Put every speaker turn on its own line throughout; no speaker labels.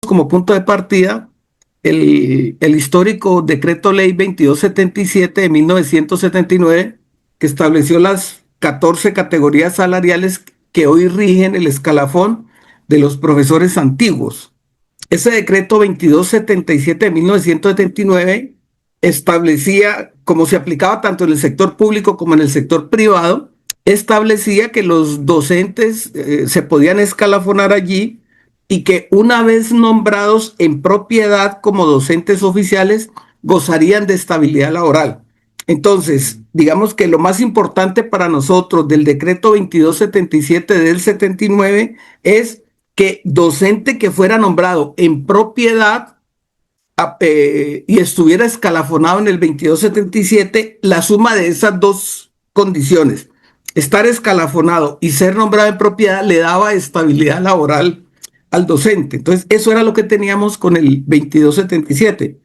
como punto de partida el histórico Decreto Ley 2277 de 1979, que estableció las 14 categorías salariales que hoy rigen el escalafón de los profesores antiguos. Ese decreto 2277 de 1979 establecía, como se aplicaba tanto en el sector público como en el sector privado, establecía que los docentes se podían escalafonar allí y que una vez nombrados en propiedad como docentes oficiales, gozarían de estabilidad laboral. Entonces, digamos que lo más importante para nosotros del decreto 2277 del 79 es que docente que fuera nombrado en propiedad y estuviera escalafonado en el 2277, la suma de esas dos condiciones, estar escalafonado y ser nombrado en propiedad, le daba estabilidad laboral al docente. Entonces, eso era lo que teníamos con el 2277.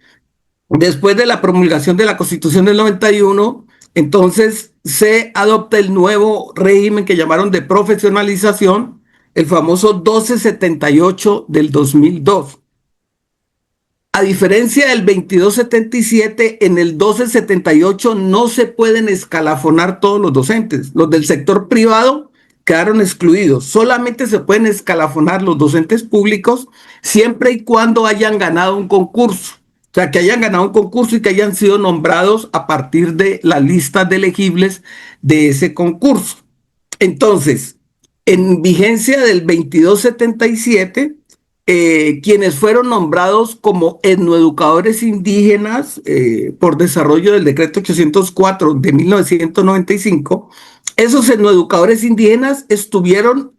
Después de la promulgación de la Constitución del 91, entonces se adopta el nuevo régimen que llamaron de profesionalización, el famoso 1278 del 2002. A diferencia del 2277, en el 1278 no se pueden escalafonar todos los docentes. Los del sector privado quedaron excluidos. Solamente se pueden escalafonar los docentes públicos siempre y cuando hayan ganado un concurso. O sea, que hayan ganado un concurso y que hayan sido nombrados a partir de la lista de elegibles de ese concurso. Entonces, en vigencia del 2277, quienes fueron nombrados como etnoeducadores indígenas por desarrollo del decreto 804 de 1995, esos etnoeducadores indígenas estuvieron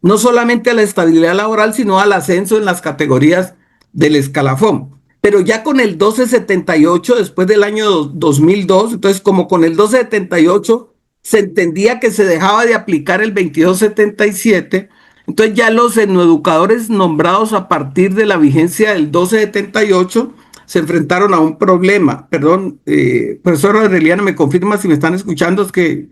no solamente a la estabilidad laboral, sino al ascenso en las categorías del escalafón. Pero ya con el 1278, después del año 2002, entonces como con el 1278 se entendía que se dejaba de aplicar el 2277, entonces ya los etnoeducadores nombrados a partir de la vigencia del 1278 se enfrentaron a un problema. Perdón, profesora Aureliana, ¿me confirma si me están escuchando? Es que...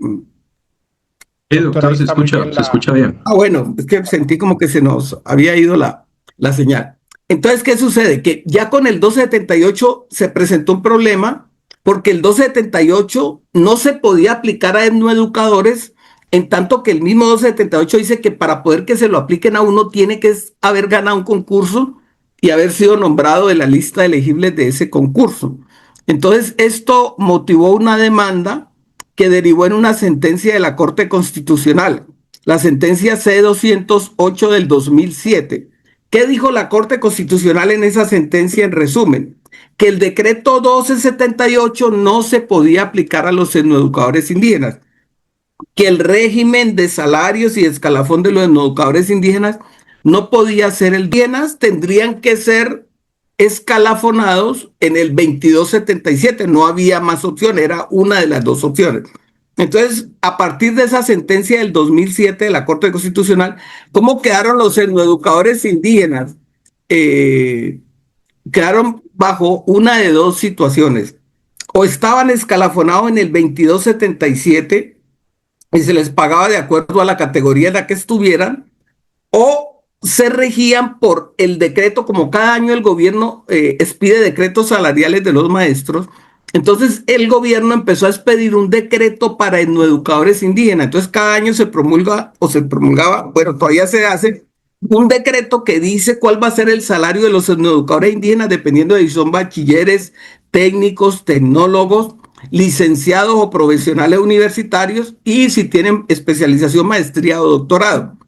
Sí, doctor, se escucha bien.
Ah, bueno, es que sentí como que se nos había ido la señal. Entonces, ¿qué sucede? Que ya con el 1278 se presentó un problema porque el 1278 no se podía aplicar a etnoeducadores, en tanto que el mismo 1278 dice que para poder que se lo apliquen a uno tiene que haber ganado un concurso y haber sido nombrado de la lista de elegibles de ese concurso. Entonces, esto motivó una demanda que derivó en una sentencia de la Corte Constitucional, la sentencia C-208 del 2007. ¿Qué dijo la Corte Constitucional en esa sentencia en resumen? Que el decreto 1278 no se podía aplicar a los etnoeducadores indígenas, que el régimen de salarios y escalafón de los etnoeducadores indígenas no podía ser el indígenas, tendrían que ser escalafonados en el 2277, no había más opción, era una de las dos opciones. Entonces, a partir de esa sentencia del 2007 de la Corte Constitucional, ¿cómo quedaron los etnoeducadores indígenas? Quedaron bajo una de dos situaciones. O estaban escalafonados en el 2277 y se les pagaba de acuerdo a la categoría en la que estuvieran, o se regían por el decreto, como cada año el gobierno expide decretos salariales de los maestros. Entonces el gobierno empezó a expedir un decreto para etnoeducadores indígenas. Entonces cada año se promulga o se promulgaba, bueno, todavía se hace un decreto que dice cuál va a ser el salario de los etnoeducadores indígenas dependiendo de si son bachilleres, técnicos, tecnólogos, licenciados o profesionales universitarios y si tienen especialización, maestría o doctorado.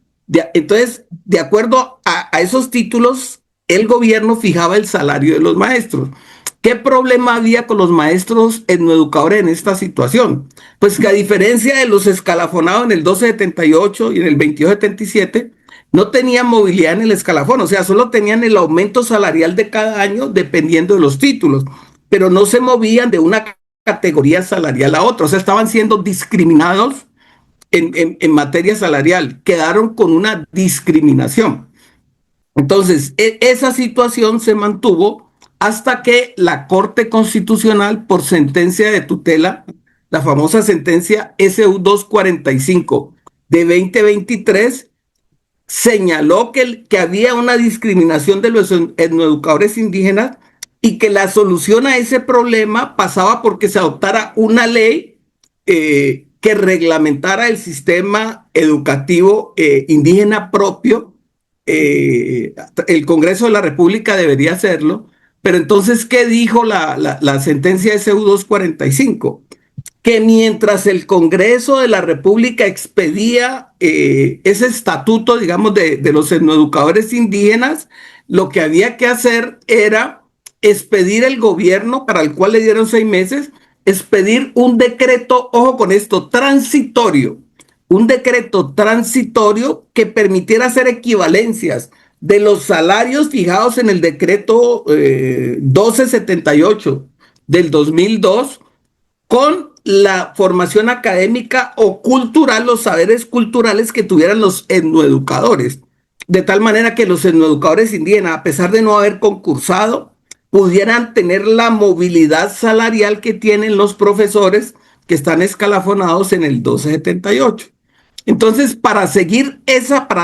Entonces, de acuerdo a esos títulos, el gobierno fijaba el salario de los maestros. ¿Qué problema había con los maestros etnoeducadores en esta situación? Pues que a diferencia de los escalafonados en el 1278 y en el 2277, no tenían movilidad en el escalafón, o sea, solo tenían el aumento salarial de cada año dependiendo de los títulos, pero no se movían de una categoría salarial a otra, o sea, estaban siendo discriminados en materia salarial, quedaron con una discriminación. Entonces, esa situación se mantuvo hasta que la Corte Constitucional, por sentencia de tutela, la famosa sentencia SU 245 de 2023, señaló que había una discriminación de los etnoeducadores indígenas y que la solución a ese problema pasaba porque se adoptara una ley que reglamentara el sistema educativo indígena propio. El Congreso de la República debería hacerlo, pero entonces, ¿qué dijo la sentencia SU 245? Que mientras el Congreso de la República expedía ese estatuto, digamos, de los etnoeducadores indígenas, lo que había que hacer era expedir el gobierno, para el cual le dieron 6 meses, expedir un decreto, ojo con esto, transitorio, un decreto transitorio que permitiera hacer equivalencias de los salarios fijados en el decreto 1278 del 2002 con la formación académica o cultural, los saberes culturales que tuvieran los etnoeducadores. De tal manera que los etnoeducadores indígenas, a pesar de no haber concursado, pudieran tener la movilidad salarial que tienen los profesores que están escalafonados en el 1278. Entonces, para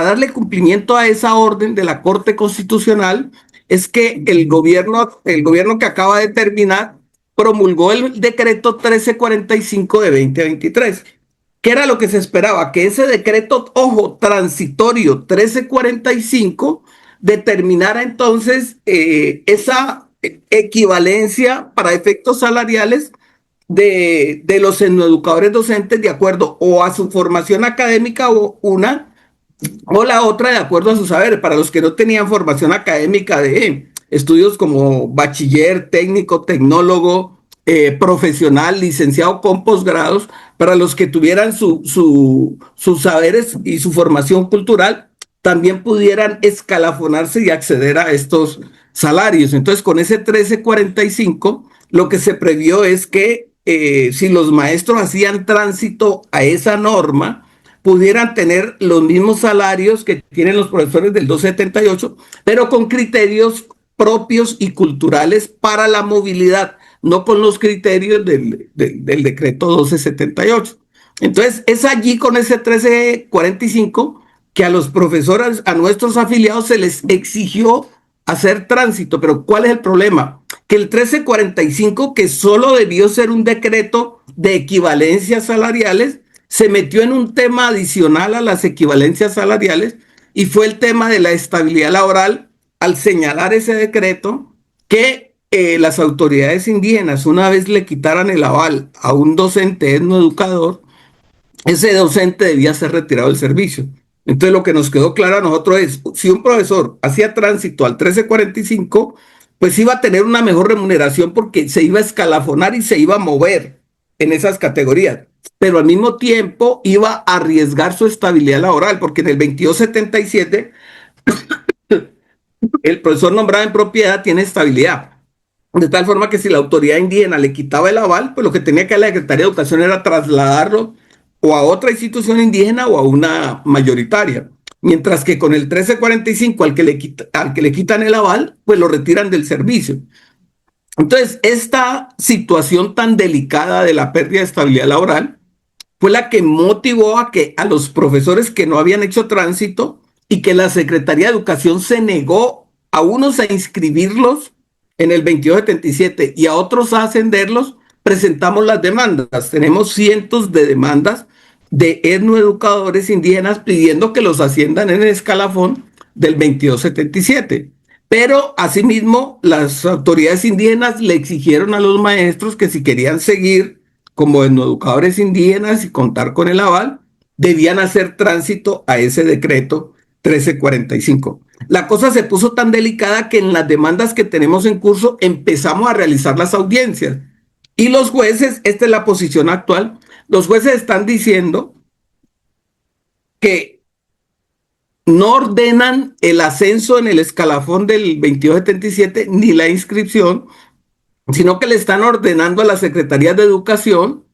darle cumplimiento a esa orden de la Corte Constitucional, es que el gobierno que acaba de terminar promulgó el decreto 1345 de 2023. ¿Qué era lo que se esperaba? Que ese decreto, ojo, transitorio 1345, determinara entonces esa equivalencia para efectos salariales de los educadores docentes de acuerdo o a su formación académica o la otra de acuerdo a sus saberes. Para los que no tenían formación académica de estudios como bachiller, técnico, tecnólogo, profesional, licenciado con posgrados, para los que tuvieran sus saberes y su formación cultural, también pudieran escalafonarse y acceder a estos salarios. Entonces, con ese 1345, lo que se previó es que si los maestros hacían tránsito a esa norma, pudieran tener los mismos salarios que tienen los profesores del 278, pero con criterios propios y culturales para la movilidad, no con los criterios del decreto 1278. Entonces, es allí con ese 1345 que a los profesores, a nuestros afiliados, se les exigió hacer tránsito. Pero ¿cuál es el problema? Que el 1345, que solo debió ser un decreto de equivalencias salariales, se metió en un tema adicional a las equivalencias salariales y fue el tema de la estabilidad laboral, al señalar ese decreto que las autoridades indígenas, una vez le quitaran el aval a un docente etnoeducador, ese docente debía ser retirado del servicio. Entonces, lo que nos quedó claro a nosotros es, si un profesor hacía tránsito al 1345, pues iba a tener una mejor remuneración porque se iba a escalafonar y se iba a mover en esas categorías, pero al mismo tiempo iba a arriesgar su estabilidad laboral, porque en el 2277 el profesor nombrado en propiedad tiene estabilidad. De tal forma que si la autoridad indígena le quitaba el aval, pues lo que tenía que hacer la Secretaría de Educación era trasladarlo o a otra institución indígena o a una mayoritaria. Mientras que con el 1345, al que le quitan el aval, pues lo retiran del servicio. Entonces, esta situación tan delicada de la pérdida de estabilidad laboral fue la que motivó a los profesores que no habían hecho tránsito y que la Secretaría de Educación se negó a unos a inscribirlos en el 2277 y a otros a ascenderlos. Presentamos las demandas. Tenemos cientos de demandas de etnoeducadores indígenas pidiendo que los asciendan en el escalafón del 2277. Pero asimismo, las autoridades indígenas le exigieron a los maestros que si querían seguir como etnoeducadores indígenas y contar con el aval, debían hacer tránsito a ese decreto 1345. La cosa se puso tan delicada que en las demandas que tenemos en curso empezamos a realizar las audiencias. Y los jueces, esta es la posición actual, los jueces están diciendo que no ordenan el ascenso en el escalafón del 2277 ni la inscripción, sino que le están ordenando a la Secretaría de Educación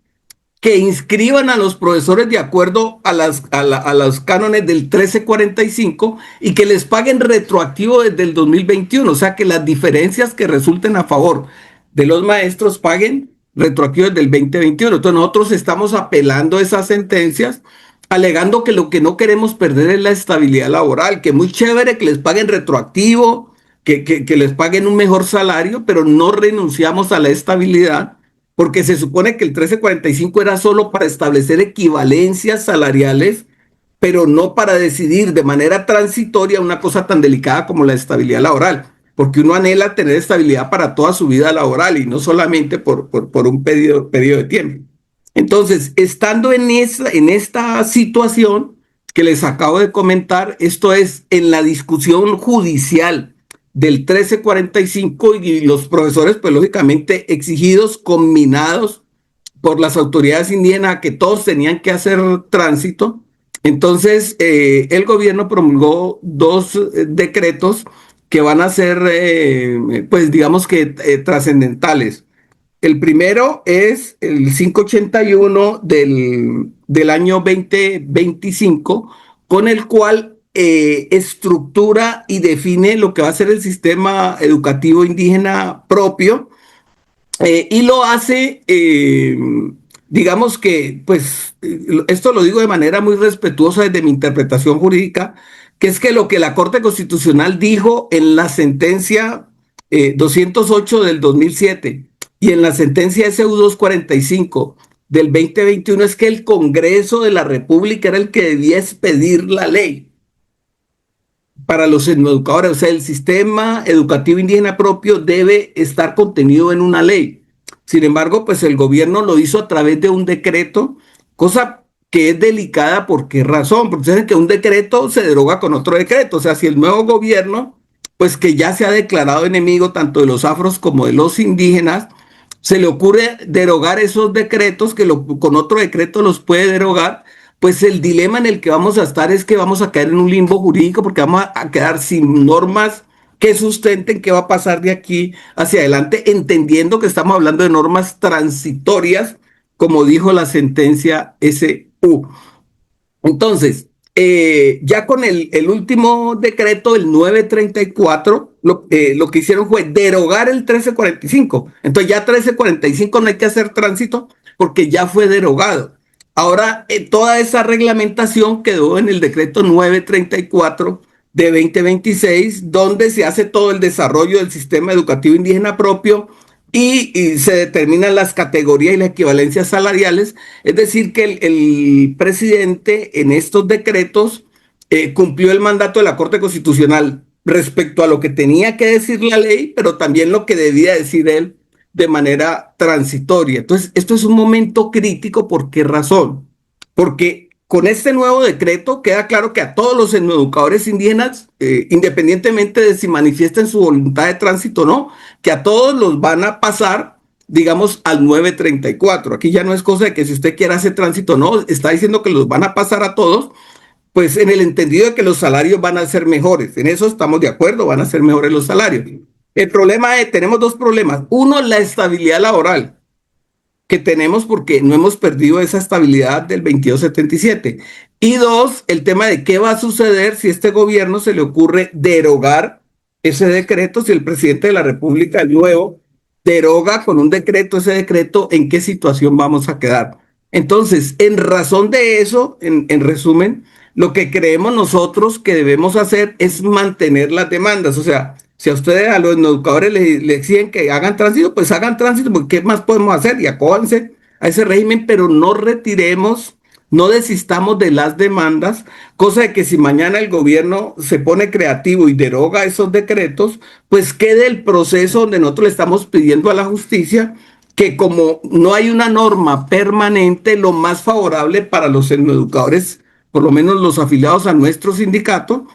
que inscriban a los profesores de acuerdo a los cánones del 1345 y que les paguen retroactivo desde el 2021, o sea que las diferencias que resulten a favor de los maestros paguen retroactivo desde el 2021. Entonces nosotros estamos apelando esas sentencias alegando que lo que no queremos perder es la estabilidad laboral, que muy chévere que les paguen retroactivo, que les paguen un mejor salario, pero no renunciamos a la estabilidad, porque se supone que el 1345 era solo para establecer equivalencias salariales, pero no para decidir de manera transitoria una cosa tan delicada como la estabilidad laboral, porque uno anhela tener estabilidad para toda su vida laboral y no solamente por un periodo de tiempo. Entonces, estando en esta situación que les acabo de comentar, esto es en la discusión judicial del 1345 y los profesores, pues lógicamente exigidos, conminados por las autoridades indígenas a que todos tenían que hacer tránsito. Entonces, el gobierno promulgó dos decretos que van a ser, pues digamos que trascendentales. El primero es el 581 del año 2025, con el cual estructura y define lo que va a ser el sistema educativo indígena propio, y lo hace, digamos que, pues, esto lo digo de manera muy respetuosa desde mi interpretación jurídica, que es que lo que la Corte Constitucional dijo en la sentencia 208 del 2007 y en la sentencia SU 245 del 2021 es que el Congreso de la República era el que debía expedir la ley para los educadores. O sea, el sistema educativo indígena propio debe estar contenido en una ley. Sin embargo, pues el gobierno lo hizo a través de un decreto, cosa que es delicada. ¿Por qué razón? Porque saben que un decreto se deroga con otro decreto. O sea, si el nuevo gobierno, pues que ya se ha declarado enemigo tanto de los afros como de los indígenas, se le ocurre derogar esos decretos, que con otro decreto los puede derogar, pues el dilema en el que vamos a estar es que vamos a caer en un limbo jurídico porque vamos a quedar sin normas que sustenten qué va a pasar de aquí hacia adelante, entendiendo que estamos hablando de normas transitorias, como dijo la sentencia SU. Entonces, ya con el último decreto, el 934, lo que hicieron fue derogar el 1345. Entonces ya 1345 no hay que hacer tránsito porque ya fue derogado. Ahora, toda esa reglamentación quedó en el decreto 934 de 2026, donde se hace todo el desarrollo del sistema educativo indígena propio y se determinan las categorías y las equivalencias salariales. Es decir, que el presidente en estos decretos cumplió el mandato de la Corte Constitucional respecto a lo que tenía que decir la ley, pero también lo que debía decir él de manera transitoria. Entonces, esto es un momento crítico. ¿Por qué razón? Porque con este nuevo decreto queda claro que a todos los educadores indígenas, independientemente de si manifiesten su voluntad de tránsito o no, que a todos los van a pasar, digamos, al 934. Aquí ya no es cosa de que si usted quiere hacer tránsito o no, está diciendo que los van a pasar a todos, pues en el entendido de que los salarios van a ser mejores. En eso estamos de acuerdo, van a ser mejores los salarios. El problema es, tenemos dos problemas. Uno, la estabilidad laboral que tenemos porque no hemos perdido esa estabilidad del 2277. Y dos, el tema de qué va a suceder si este gobierno se le ocurre derogar ese decreto, si el presidente de la República, el nuevo, deroga con un decreto ese decreto, ¿en qué situación vamos a quedar? Entonces, en razón de eso, en resumen, lo que creemos nosotros que debemos hacer es mantener las demandas. O sea, si a ustedes, a los educadores, le exigen que hagan tránsito, pues hagan tránsito, porque ¿qué más podemos hacer? Y acójanse a ese régimen, pero no retiremos, no desistamos de las demandas, cosa de que si mañana el gobierno se pone creativo y deroga esos decretos, pues quede el proceso donde nosotros le estamos pidiendo a la justicia que, como no hay una norma permanente, lo más favorable para los educadores, por lo menos los afiliados a nuestro sindicato,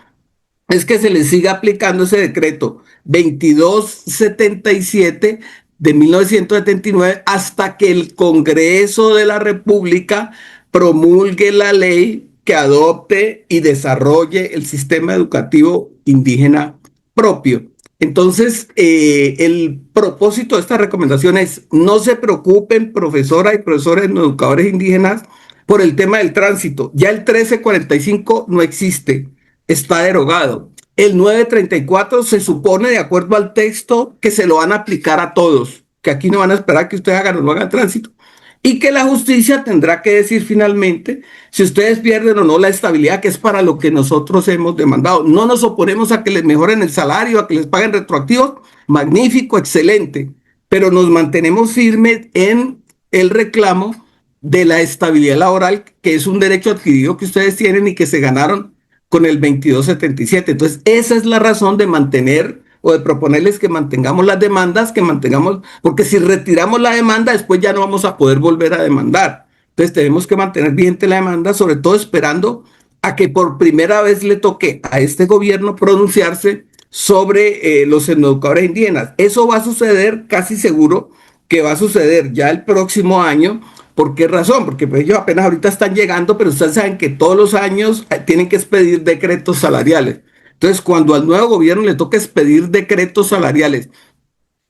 es que se le siga aplicando ese decreto 2277 de 1979 hasta que el Congreso de la República promulgue la ley que adopte y desarrolle el sistema educativo indígena propio. Entonces, el propósito de esta recomendación es: no se preocupen, profesoras y profesores educadores indígenas, por el tema del tránsito. Ya el 1345 no existe, está derogado. El 934 se supone, de acuerdo al texto, que se lo van a aplicar a todos, que aquí no van a esperar que ustedes hagan o no hagan tránsito. y que la justicia tendrá que decir finalmente si ustedes pierden o no la estabilidad, que es para lo que nosotros hemos demandado. No nos oponemos a que les mejoren el salario, a que les paguen retroactivos, magnífico, excelente, pero nos mantenemos firmes en el reclamo de la estabilidad laboral, que es un derecho adquirido que ustedes tienen y que se ganaron con el 2277. Entonces, esa es la razón de mantener o de proponerles que mantengamos las demandas, que mantengamos, porque si retiramos la demanda, después ya no vamos a poder volver a demandar. Entonces tenemos que mantener vigente la demanda, sobre todo esperando a que por primera vez le toque a este gobierno pronunciarse sobre los educadores indígenas. Eso va a suceder, casi seguro que va a suceder ya el próximo año. ¿Por qué razón? Porque pues ellos apenas ahorita están llegando, pero ustedes saben que todos los años tienen que expedir decretos salariales. Entonces, cuando al nuevo gobierno le toca expedir decretos salariales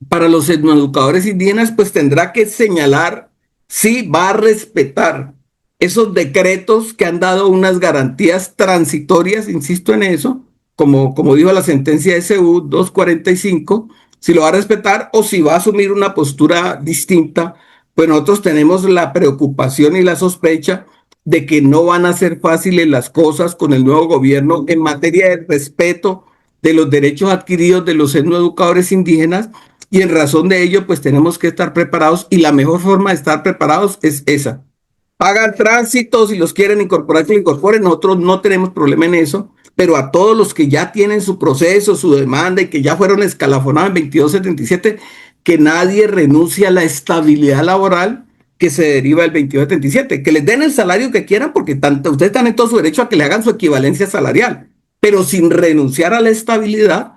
para los educadores indígenas, pues tendrá que señalar si va a respetar esos decretos que han dado unas garantías transitorias, insisto en eso, como dijo la sentencia SU 245, si lo va a respetar o si va a asumir una postura distinta. Pues nosotros tenemos la preocupación y la sospecha de que no van a ser fáciles las cosas con el nuevo gobierno en materia de respeto de los derechos adquiridos de los educadores indígenas, y en razón de ello pues tenemos que estar preparados, y la mejor forma de estar preparados es esa. Pagan tránsito, si los quieren incorporar, que lo incorporen, nosotros no tenemos problema en eso, pero a todos los que ya tienen su proceso, su demanda y que ya fueron escalafonados en 2277, que nadie renuncie a la estabilidad laboral que se deriva del 2277, que les den el salario que quieran, porque tanto, ustedes están en todo su derecho a que le hagan su equivalencia salarial, pero sin renunciar a la estabilidad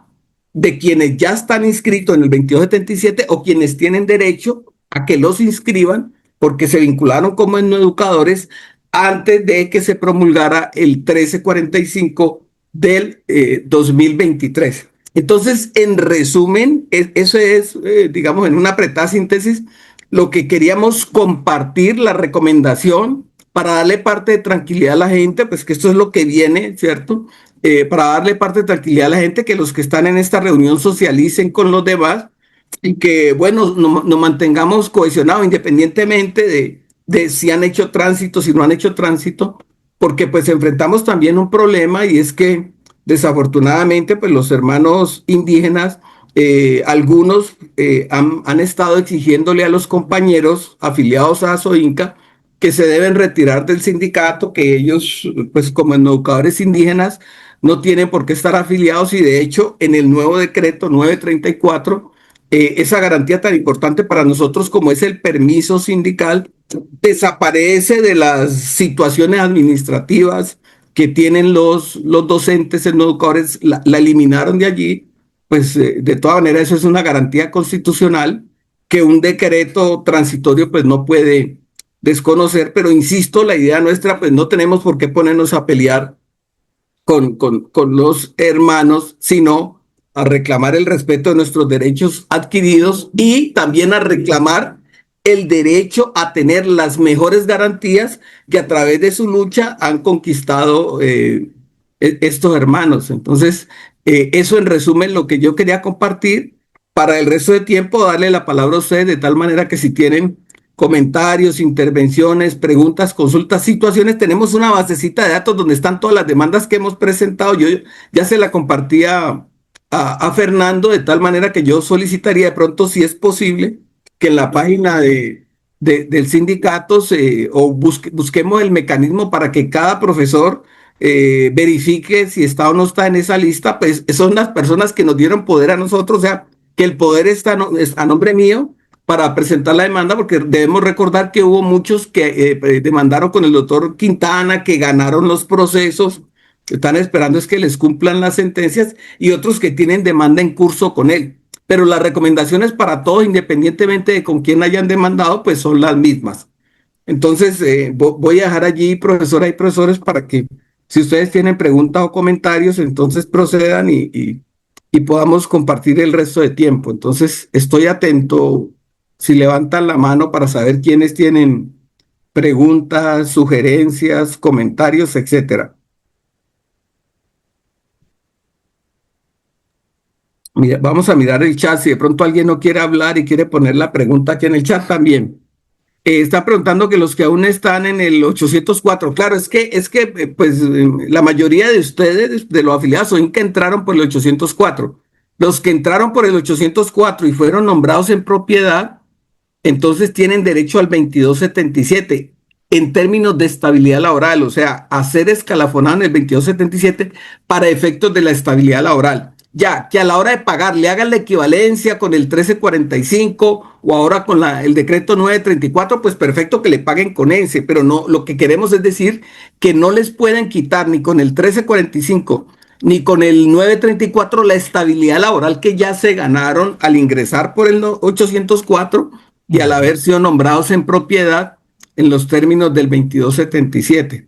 de quienes ya están inscritos en el 2277 o quienes tienen derecho a que los inscriban porque se vincularon como educadores antes de que se promulgara el 1345 del 2023. Entonces, en resumen, eso es, digamos, en una apretada síntesis, lo que queríamos compartir, la recomendación para darle parte de tranquilidad a la gente, pues que esto es lo que viene, ¿cierto? Para darle parte de tranquilidad a la gente, que los que están en esta reunión socialicen con los demás y que, bueno, nos mantengamos cohesionados independientemente de si han hecho tránsito, si no han hecho tránsito, porque pues enfrentamos también un problema, y es que desafortunadamente pues los hermanos indígenas, algunos han estado exigiéndole a los compañeros afiliados a SOINCA que se deben retirar del sindicato, que ellos pues como educadores indígenas no tienen por qué estar afiliados, y de hecho en el nuevo decreto 934, esa garantía tan importante para nosotros como es el permiso sindical desaparece de las situaciones administrativas que tienen los docentes en educadores, la eliminaron de allí. Pues de todas maneras eso es una garantía constitucional que un decreto transitorio pues no puede desconocer, pero insisto, la idea nuestra pues no tenemos por qué ponernos a pelear con los hermanos, sino a reclamar el respeto de nuestros derechos adquiridos y también a reclamar el derecho a tener las mejores garantías que a través de su lucha han conquistado estos hermanos. Entonces, eso en resumen lo que yo quería compartir. Para el resto de tiempo, darle la palabra a ustedes de tal manera que si tienen comentarios, intervenciones, preguntas, consultas, situaciones, tenemos una basecita de datos donde están todas las demandas que hemos presentado. Yo ya se la compartía a Fernando, de tal manera que yo solicitaría de pronto, si es posible, que en la página del sindicato busquemos el mecanismo para que cada profesor verifique si está o no está en esa lista. Pues son las personas que nos dieron poder a nosotros, o sea, que el poder está a nombre mío para presentar la demanda, porque debemos recordar que hubo muchos que demandaron con el doctor Quintana, que ganaron los procesos, que están esperando es que les cumplan las sentencias, y otros que tienen demanda en curso con él. Pero las recomendaciones para todos, independientemente de con quién hayan demandado, pues son las mismas. Entonces, voy a dejar allí, profesoras y profesores, para que si ustedes tienen preguntas o comentarios, entonces procedan y podamos compartir el resto de tiempo. Entonces, estoy atento si levantan la mano para saber quiénes tienen preguntas, sugerencias, comentarios, etcétera. Mira, vamos a mirar el chat. Si de pronto alguien no quiere hablar y quiere poner la pregunta aquí en el chat también. Está preguntando que los que aún están en el 804. Claro, pues la mayoría de ustedes, de los afiliados, son que entraron por el 804. Los que entraron por el 804 y fueron nombrados en propiedad, entonces tienen derecho al 2277 en términos de estabilidad laboral, o sea, a ser escalafonado en el 2277 para efectos de la estabilidad laboral. Ya, que a la hora de pagar le hagan la equivalencia con el 1345 o ahora con el decreto 934, pues perfecto que le paguen con ese, pero no, lo que queremos es decir que no les pueden quitar ni con el 1345 ni con el 934 la estabilidad laboral que ya se ganaron al ingresar por el 804 y al haber sido nombrados en propiedad en los términos del 2277.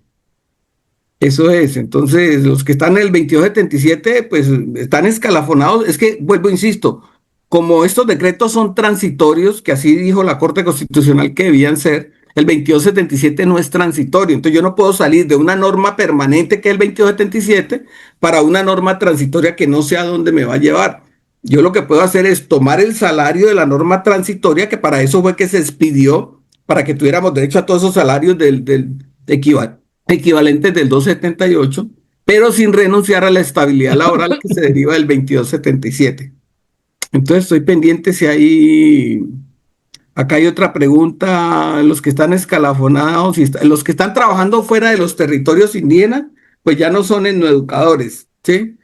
Eso es, entonces los que están en el 2277 pues están escalafonados, es que vuelvo, insisto, como estos decretos son transitorios, que así dijo la Corte Constitucional que debían ser, el 2277 no es transitorio, entonces yo no puedo salir de una norma permanente que es el 2277 para una norma transitoria que no sé a dónde me va a llevar. Yo lo que puedo hacer es tomar el salario de la norma transitoria, que para eso fue que se expidió, para que tuviéramos derecho a todos esos salarios del equivalentes del 278, pero sin renunciar a la estabilidad laboral que se deriva del 2277. Entonces estoy pendiente si hay... Acá hay otra pregunta, los que están escalafonados, los que están trabajando fuera de los territorios indígenas, pues ya no son etnoeducadores, ¿sí?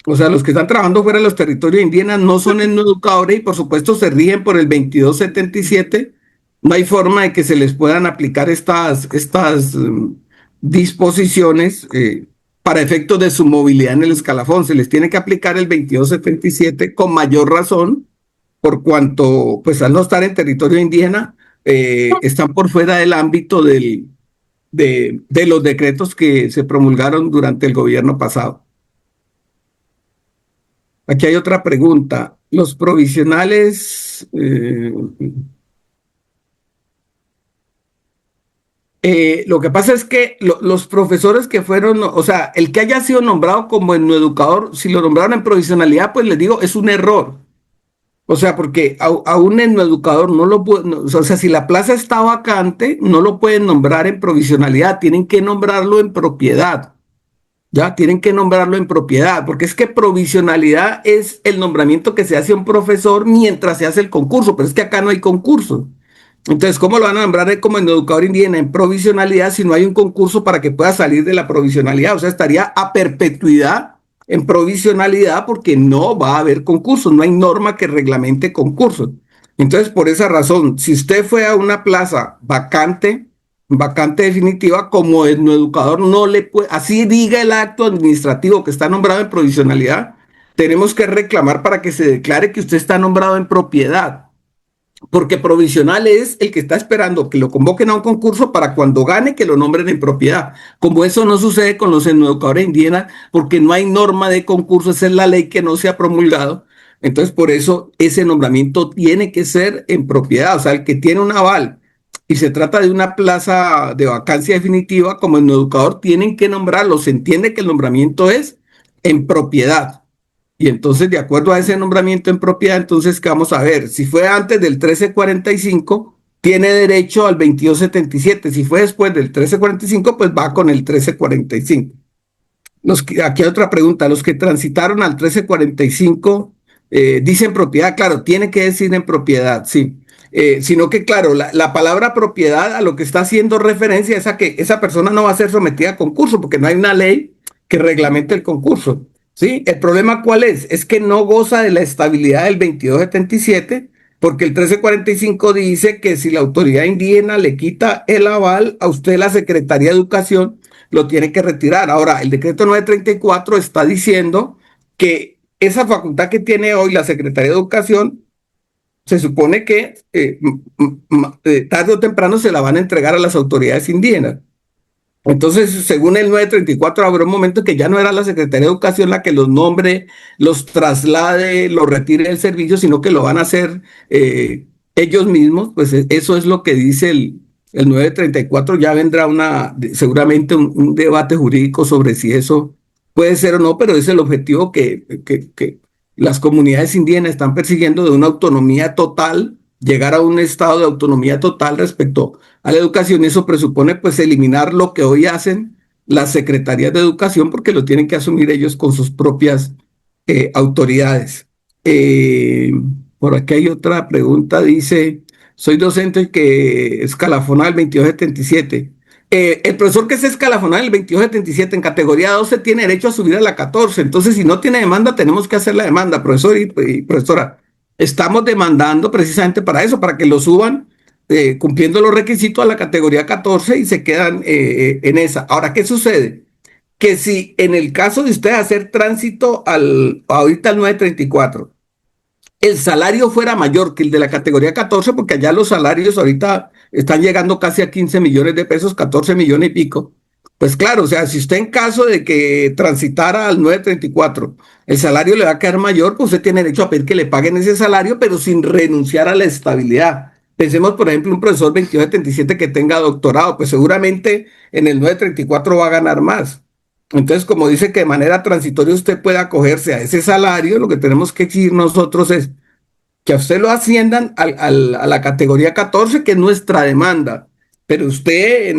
O sea, los que están trabajando fuera de los territorios indígenas no son etnoeducadores y por supuesto se rigen por el 2277. No hay forma de que se les puedan aplicar estas disposiciones para efectos de su movilidad en el escalafón. Se les tiene que aplicar el 2277 con mayor razón, por cuanto, pues al no estar en territorio indígena, están por fuera del ámbito de los decretos que se promulgaron durante el gobierno pasado. Aquí hay otra pregunta. Los provisionales... lo que pasa es que los profesores que fueron, o sea, el que haya sido nombrado como etnoeducador, si lo nombraron en provisionalidad, pues les digo, es un error. O sea, porque a un etnoeducador no lo puede, no, o sea, si la plaza está vacante, no lo pueden nombrar en provisionalidad, tienen que nombrarlo en propiedad. Ya, tienen que nombrarlo en propiedad, porque es que provisionalidad es el nombramiento que se hace a un profesor mientras se hace el concurso, pero es que acá no hay concurso. Entonces, ¿cómo lo van a nombrar como educador indígena en provisionalidad si no hay un concurso para que pueda salir de la provisionalidad? O sea, estaría a perpetuidad en provisionalidad porque no va a haber concursos, no hay norma que reglamente concursos. Entonces, por esa razón, si usted fue a una plaza vacante definitiva, como etnoeducador, no le puede, así diga el acto administrativo que está nombrado en provisionalidad, tenemos que reclamar para que se declare que usted está nombrado en propiedad. Porque provisional es el que está esperando que lo convoquen a un concurso para cuando gane que lo nombren en propiedad. Como eso no sucede con los etnoeducadores indígenas, porque no hay norma de concurso, esa es la ley que no se ha promulgado. Entonces, por eso ese nombramiento tiene que ser en propiedad. O sea, el que tiene un aval y se trata de una plaza de vacancia definitiva, como etnoeducador, tienen que nombrarlo. Se entiende que el nombramiento es en propiedad. Y entonces, de acuerdo a ese nombramiento en propiedad, entonces, ¿qué vamos a ver? Si fue antes del 1345, tiene derecho al 2277. Si fue después del 1345, pues va con el 1345. Aquí hay otra pregunta. Los que transitaron al 1345 dicen propiedad. Claro, tiene que decir en propiedad, sí. Sino que, claro, la palabra propiedad a lo que está haciendo referencia es a que esa persona no va a ser sometida a concurso, porque no hay una ley que reglamente el concurso. ¿Sí? El problema ¿cuál es? Es que no goza de la estabilidad del 2277, porque el 1345 dice que si la autoridad indígena le quita el aval a usted, la Secretaría de Educación lo tiene que retirar. Ahora, el decreto 934 está diciendo que esa facultad que tiene hoy la Secretaría de Educación, se supone que tarde o temprano se la van a entregar a las autoridades indígenas. Entonces, según el 934, habrá un momento que ya no era la Secretaría de Educación la que los nombre, los traslade, los retire del servicio, sino que lo van a hacer ellos mismos. Pues eso es lo que dice el 934. Ya vendrá seguramente un debate jurídico sobre si eso puede ser o no, pero es el objetivo que las comunidades indígenas están persiguiendo, de una autonomía total llegar a un estado de autonomía total respecto a la educación. Eso presupone pues eliminar lo que hoy hacen las secretarías de educación porque lo tienen que asumir ellos con sus propias autoridades. Eh, por aquí hay otra pregunta, dice, soy docente que escalafona el 2277. El profesor que se escalafona el 2277 en categoría 12 tiene derecho a subir a la 14. Entonces, si no tiene demanda, tenemos que hacer la demanda, profesor y profesora. Estamos demandando precisamente para eso, para que lo suban cumpliendo los requisitos a la categoría 14 y se quedan en esa. Ahora, ¿qué sucede? Que si en el caso de usted hacer tránsito ahorita al 934, el salario fuera mayor que el de la categoría 14, porque allá los salarios ahorita están llegando casi a 15 millones de pesos, 14 millones y pico. Pues claro, o sea, si usted en caso de que transitara al 934, el salario le va a quedar mayor, pues usted tiene derecho a pedir que le paguen ese salario, pero sin renunciar a la estabilidad. Pensemos, por ejemplo, un profesor 2277 que tenga doctorado, pues seguramente en el 934 va a ganar más. Entonces, como dice que de manera transitoria usted puede acogerse a ese salario, lo que tenemos que exigir nosotros es que a usted lo asciendan a la categoría 14, que es nuestra demanda, pero usted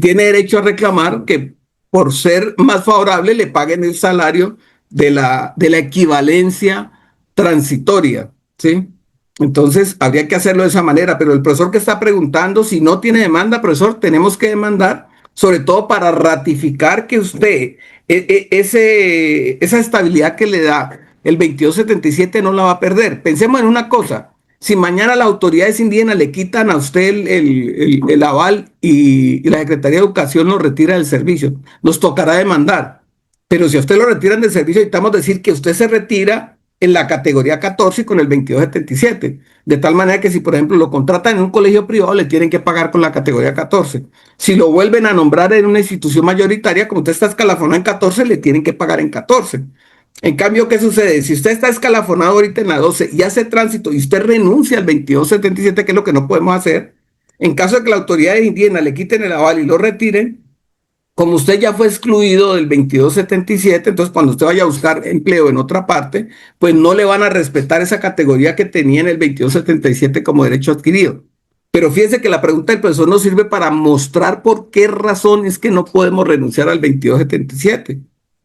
tiene derecho a reclamar que por ser más favorable le paguen el salario de la equivalencia transitoria, ¿sí? Entonces, habría que hacerlo de esa manera, pero el profesor que está preguntando, si no tiene demanda, profesor, tenemos que demandar, sobre todo para ratificar que usted, esa estabilidad que le da el 2277 no la va a perder. Pensemos en una cosa, si mañana las autoridades indígenas le quitan a usted el aval y la Secretaría de Educación lo retira del servicio, nos tocará demandar. Pero si a usted lo retiran del servicio, necesitamos decir que usted se retira en la categoría 14 con el 2277. De tal manera que si, por ejemplo, lo contratan en un colegio privado, le tienen que pagar con la categoría 14. Si lo vuelven a nombrar en una institución mayoritaria, como usted está escalafonado en 14, le tienen que pagar en 14. En cambio, ¿qué sucede? Si usted está escalafonado ahorita en la 12 y hace tránsito y usted renuncia al 2277, que es lo que no podemos hacer, en caso de que la autoridad indígena le quiten el aval y lo retiren, como usted ya fue excluido del 2277, entonces cuando usted vaya a buscar empleo en otra parte, pues no le van a respetar esa categoría que tenía en el 2277 como derecho adquirido. Pero fíjese que la pregunta del profesor nos sirve para mostrar por qué razón es que no podemos renunciar al 2277.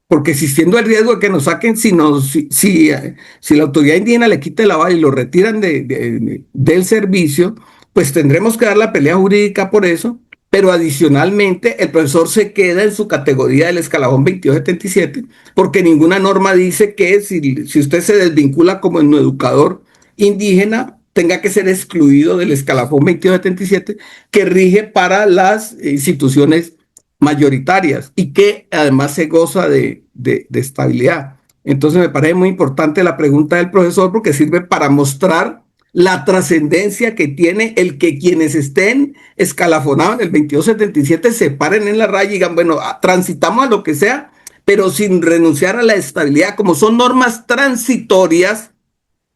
Porque existiendo el riesgo de que nos saquen, si la autoridad indígena le quita el aval y lo retiran del servicio, pues tendremos que dar la pelea jurídica por eso. Pero adicionalmente el profesor se queda en su categoría del escalafón 2277 porque ninguna norma dice que si usted se desvincula como educador indígena tenga que ser excluido del escalafón 2277 que rige para las instituciones mayoritarias y que además se goza de estabilidad. Entonces me parece muy importante la pregunta del profesor porque sirve para mostrar la trascendencia que tiene el que quienes estén escalafonados en el 2277 se paren en la raya y digan, bueno, transitamos a lo que sea, pero sin renunciar a la estabilidad. Como son normas transitorias,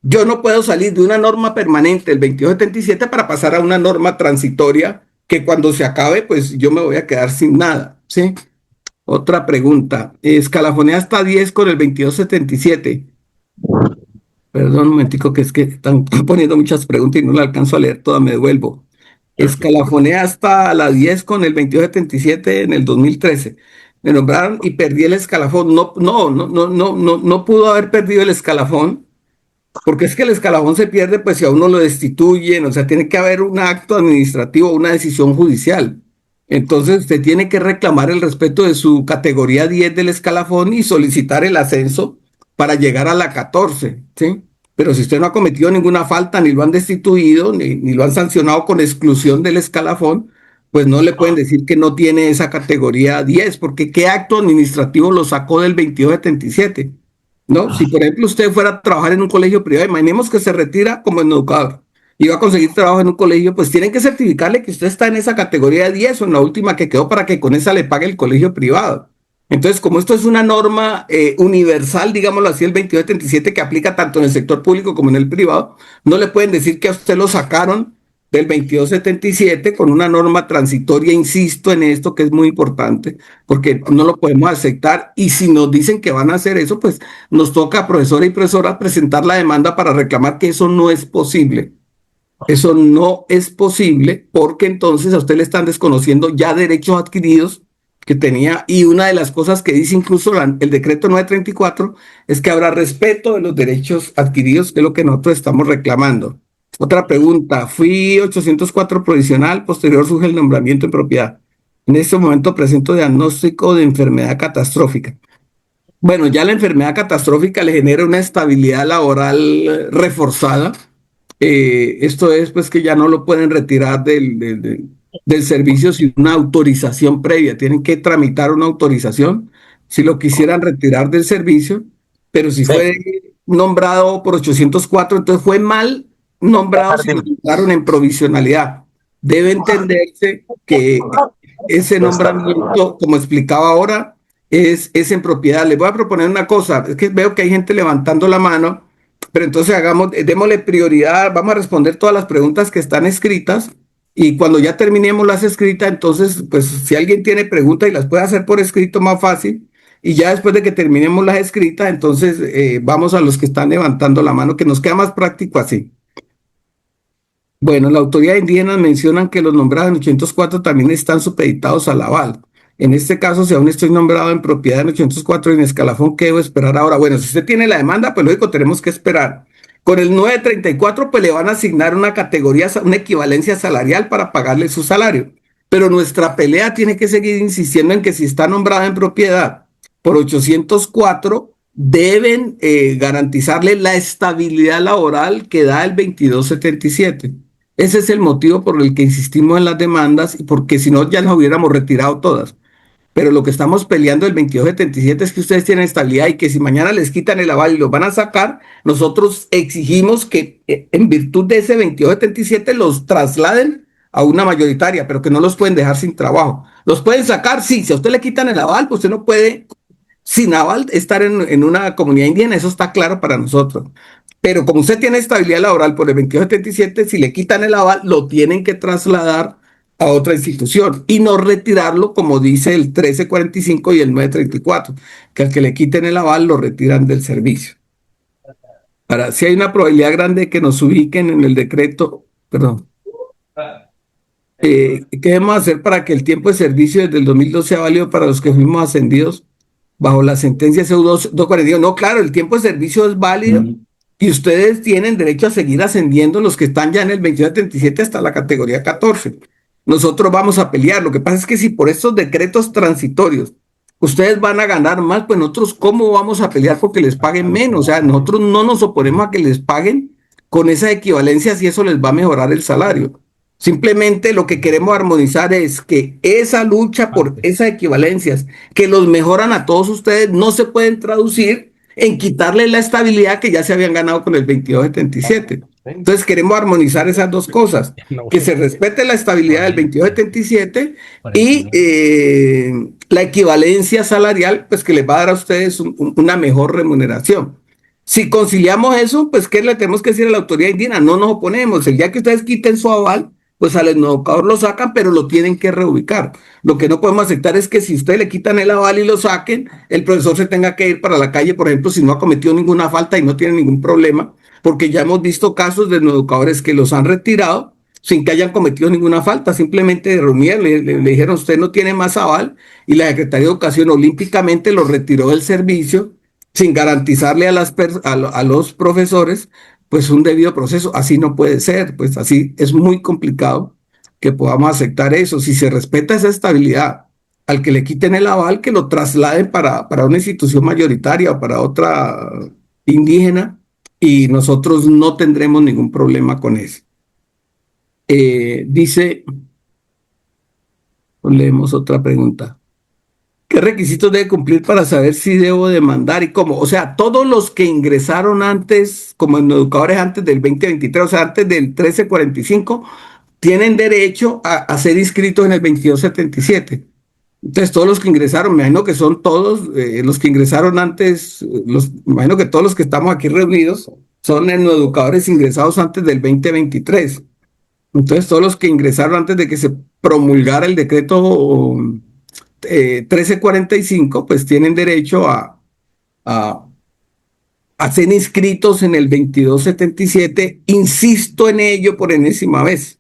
yo no puedo salir de una norma permanente del 2277 para pasar a una norma transitoria que cuando se acabe, pues yo me voy a quedar sin nada, ¿sí? Otra pregunta. Escalafonea hasta 10 con el 2277. Perdón un momentico, que es que están poniendo muchas preguntas y no la alcanzo a leer toda, me devuelvo. Escalafoné hasta la 10 con el 2277 en el 2013. Me nombraron y perdí el escalafón. No pudo haber perdido el escalafón, porque es que el escalafón se pierde pues si a uno lo destituyen, o sea, tiene que haber un acto administrativo, una decisión judicial. Entonces usted tiene que reclamar el respeto de su categoría 10 del escalafón y solicitar el ascenso para llegar a la 14, ¿sí? Pero si usted no ha cometido ninguna falta, ni lo han destituido, ni lo han sancionado con exclusión del escalafón, pues no le pueden decir que no tiene esa categoría 10, porque ¿qué acto administrativo lo sacó del 2277? ¿No? Si, por ejemplo, usted fuera a trabajar en un colegio privado, imaginemos que se retira como educador y va a conseguir trabajo en un colegio, pues tienen que certificarle que usted está en esa categoría 10 o en la última que quedó para que con esa le pague el colegio privado. Entonces, como esto es una norma universal, digámoslo así, el 2277, que aplica tanto en el sector público como en el privado, no le pueden decir que a usted lo sacaron del 2277 con una norma transitoria, insisto en esto que es muy importante, porque no lo podemos aceptar y si nos dicen que van a hacer eso, pues nos toca, profesora y profesora, presentar la demanda para reclamar que eso no es posible. Eso no es posible porque entonces a usted le están desconociendo ya derechos adquiridos que tenía, y una de las cosas que dice incluso el decreto 934 es que habrá respeto de los derechos adquiridos, que es lo que nosotros estamos reclamando. Otra pregunta, fui 804 provisional, posterior surge el nombramiento en propiedad. En este momento presento diagnóstico de enfermedad catastrófica. Bueno, ya la enfermedad catastrófica le genera una estabilidad laboral reforzada. Esto es pues que ya no lo pueden retirar del servicio sin una autorización previa. Tienen que tramitar una autorización si lo quisieran retirar del servicio, pero si fue nombrado por 804, entonces fue mal nombrado si lo nombraron en provisionalidad. Debe entenderse que ese nombramiento, como explicaba ahora, es en propiedad. Les voy a proponer una cosa, es que veo que hay gente levantando la mano, pero entonces démosle prioridad, vamos a responder todas las preguntas que están escritas, y cuando ya terminemos las escritas, entonces, pues si alguien tiene preguntas y las puede hacer por escrito, más fácil, y ya después de que terminemos las escritas, entonces vamos a los que están levantando la mano, que nos queda más práctico así. Bueno, la autoridad indígena mencionan que los nombrados en 804 también están supeditados al aval. En este caso, si aún estoy nombrado en propiedad en 804 y en escalafón, ¿qué debo esperar ahora? Bueno, si usted tiene la demanda, pues lógico, tenemos que esperar. Con el 934, pues le van a asignar una categoría, una equivalencia salarial para pagarle su salario. Pero nuestra pelea tiene que seguir insistiendo en que si está nombrada en propiedad por 804, deben garantizarle la estabilidad laboral que da el 2277. Ese es el motivo por el que insistimos en las demandas, y porque si no ya las hubiéramos retirado todas. Pero lo que estamos peleando el 2277 es que ustedes tienen estabilidad, y que si mañana les quitan el aval y los van a sacar, nosotros exigimos que en virtud de ese 2277 los trasladen a una mayoritaria, pero que no los pueden dejar sin trabajo. Los pueden sacar, sí, si a usted le quitan el aval, pues usted no puede sin aval estar en una comunidad indígena, eso está claro para nosotros. Pero como usted tiene estabilidad laboral por el 2277, si le quitan el aval, lo tienen que trasladar a otra institución y no retirarlo, como dice el 1345 y el 934, que al que le quiten el aval lo retiran del servicio. Ahora, si hay una probabilidad grande de que nos ubiquen en el decreto, perdón, ¿qué debemos hacer para que el tiempo de servicio desde el 2012 sea válido para los que fuimos ascendidos bajo la sentencia CU 242? No, claro, el tiempo de servicio es válido y ustedes tienen derecho a seguir ascendiendo los que están ya en el 2277 hasta la categoría 14. Nosotros vamos a pelear. Lo que pasa es que si por estos decretos transitorios ustedes van a ganar más, pues nosotros cómo vamos a pelear porque les paguen menos. O sea, nosotros no nos oponemos a que les paguen con esa equivalencia si eso les va a mejorar el salario. Simplemente lo que queremos armonizar es que esa lucha por esas equivalencias que los mejoran a todos ustedes no se pueden traducir en quitarle la estabilidad que ya se habían ganado con el 2277. Entonces queremos armonizar esas dos cosas, que se respete la estabilidad del 2277 y la equivalencia salarial, pues que les va a dar a ustedes una mejor remuneración. Si conciliamos eso, pues ¿qué le tenemos que decir a la autoridad indígena? No nos oponemos. El día que ustedes quiten su aval, pues al educador lo sacan, pero lo tienen que reubicar. Lo que no podemos aceptar es que si ustedes le quitan el aval y lo saquen, el profesor se tenga que ir para la calle, por ejemplo, si no ha cometido ninguna falta y no tiene ningún problema, porque ya hemos visto casos de educadores que los han retirado sin que hayan cometido ninguna falta. Simplemente reunieron, le dijeron, usted no tiene más aval, y la Secretaría de Educación olímpicamente lo retiró del servicio sin garantizarle a los profesores pues un debido proceso. Así no puede ser, pues así es muy complicado que podamos aceptar eso. Si se respeta esa estabilidad, al que le quiten el aval, que lo trasladen para una institución mayoritaria o para otra indígena, y nosotros no tendremos ningún problema con eso. Dice, leemos otra pregunta. ¿Qué requisitos debe cumplir para saber si debo demandar y cómo? O sea, todos los que ingresaron antes, como en educadores antes del 2023, o sea, antes del 1345, tienen derecho a ser inscritos en el 2277. Entonces, todos los que ingresaron, me imagino que son todos los que ingresaron antes, me imagino que todos los que estamos aquí reunidos son educadores ingresados antes del 2023. Entonces, todos los que ingresaron antes de que se promulgara el decreto 1345, pues tienen derecho a a ser inscritos en el 2277. Insisto en ello por enésima vez.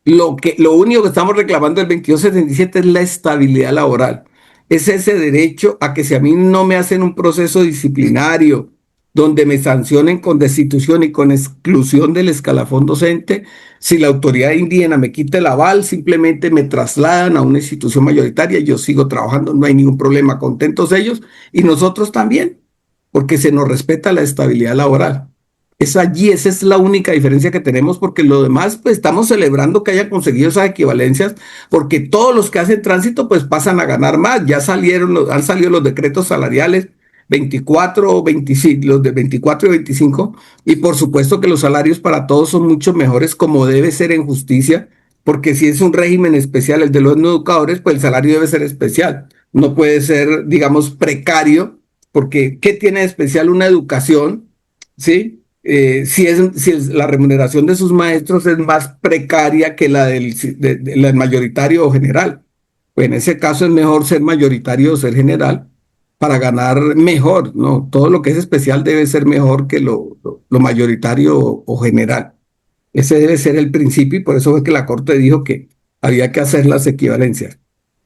Lo único que estamos reclamando del 2277 es la estabilidad laboral. Es ese derecho a que si a mí no me hacen un proceso disciplinario donde me sancionen con destitución y con exclusión del escalafón docente, si la autoridad indígena me quita el aval, simplemente me trasladan a una institución mayoritaria y yo sigo trabajando, no hay ningún problema, contentos ellos y nosotros también, porque se nos respeta la estabilidad laboral. Es allí, esa es la única diferencia que tenemos, porque lo demás, pues estamos celebrando que hayan conseguido esas equivalencias, porque todos los que hacen tránsito, pues pasan a ganar más. Ya han salido los decretos salariales 24 o 25, los de 24 y 25, y por supuesto que los salarios para todos son mucho mejores, como debe ser en justicia, porque si es un régimen especial, el de los no educadores, pues el salario debe ser especial. No puede ser, digamos, precario, porque ¿qué tiene de especial una educación? ¿Sí? Si la remuneración de sus maestros es más precaria que la del mayoritario o general. Pues en ese caso es mejor ser mayoritario o ser general para ganar mejor, ¿no? Todo lo que es especial debe ser mejor que lo mayoritario o general. Ese debe ser el principio y por eso fue que la Corte dijo que había que hacer las equivalencias.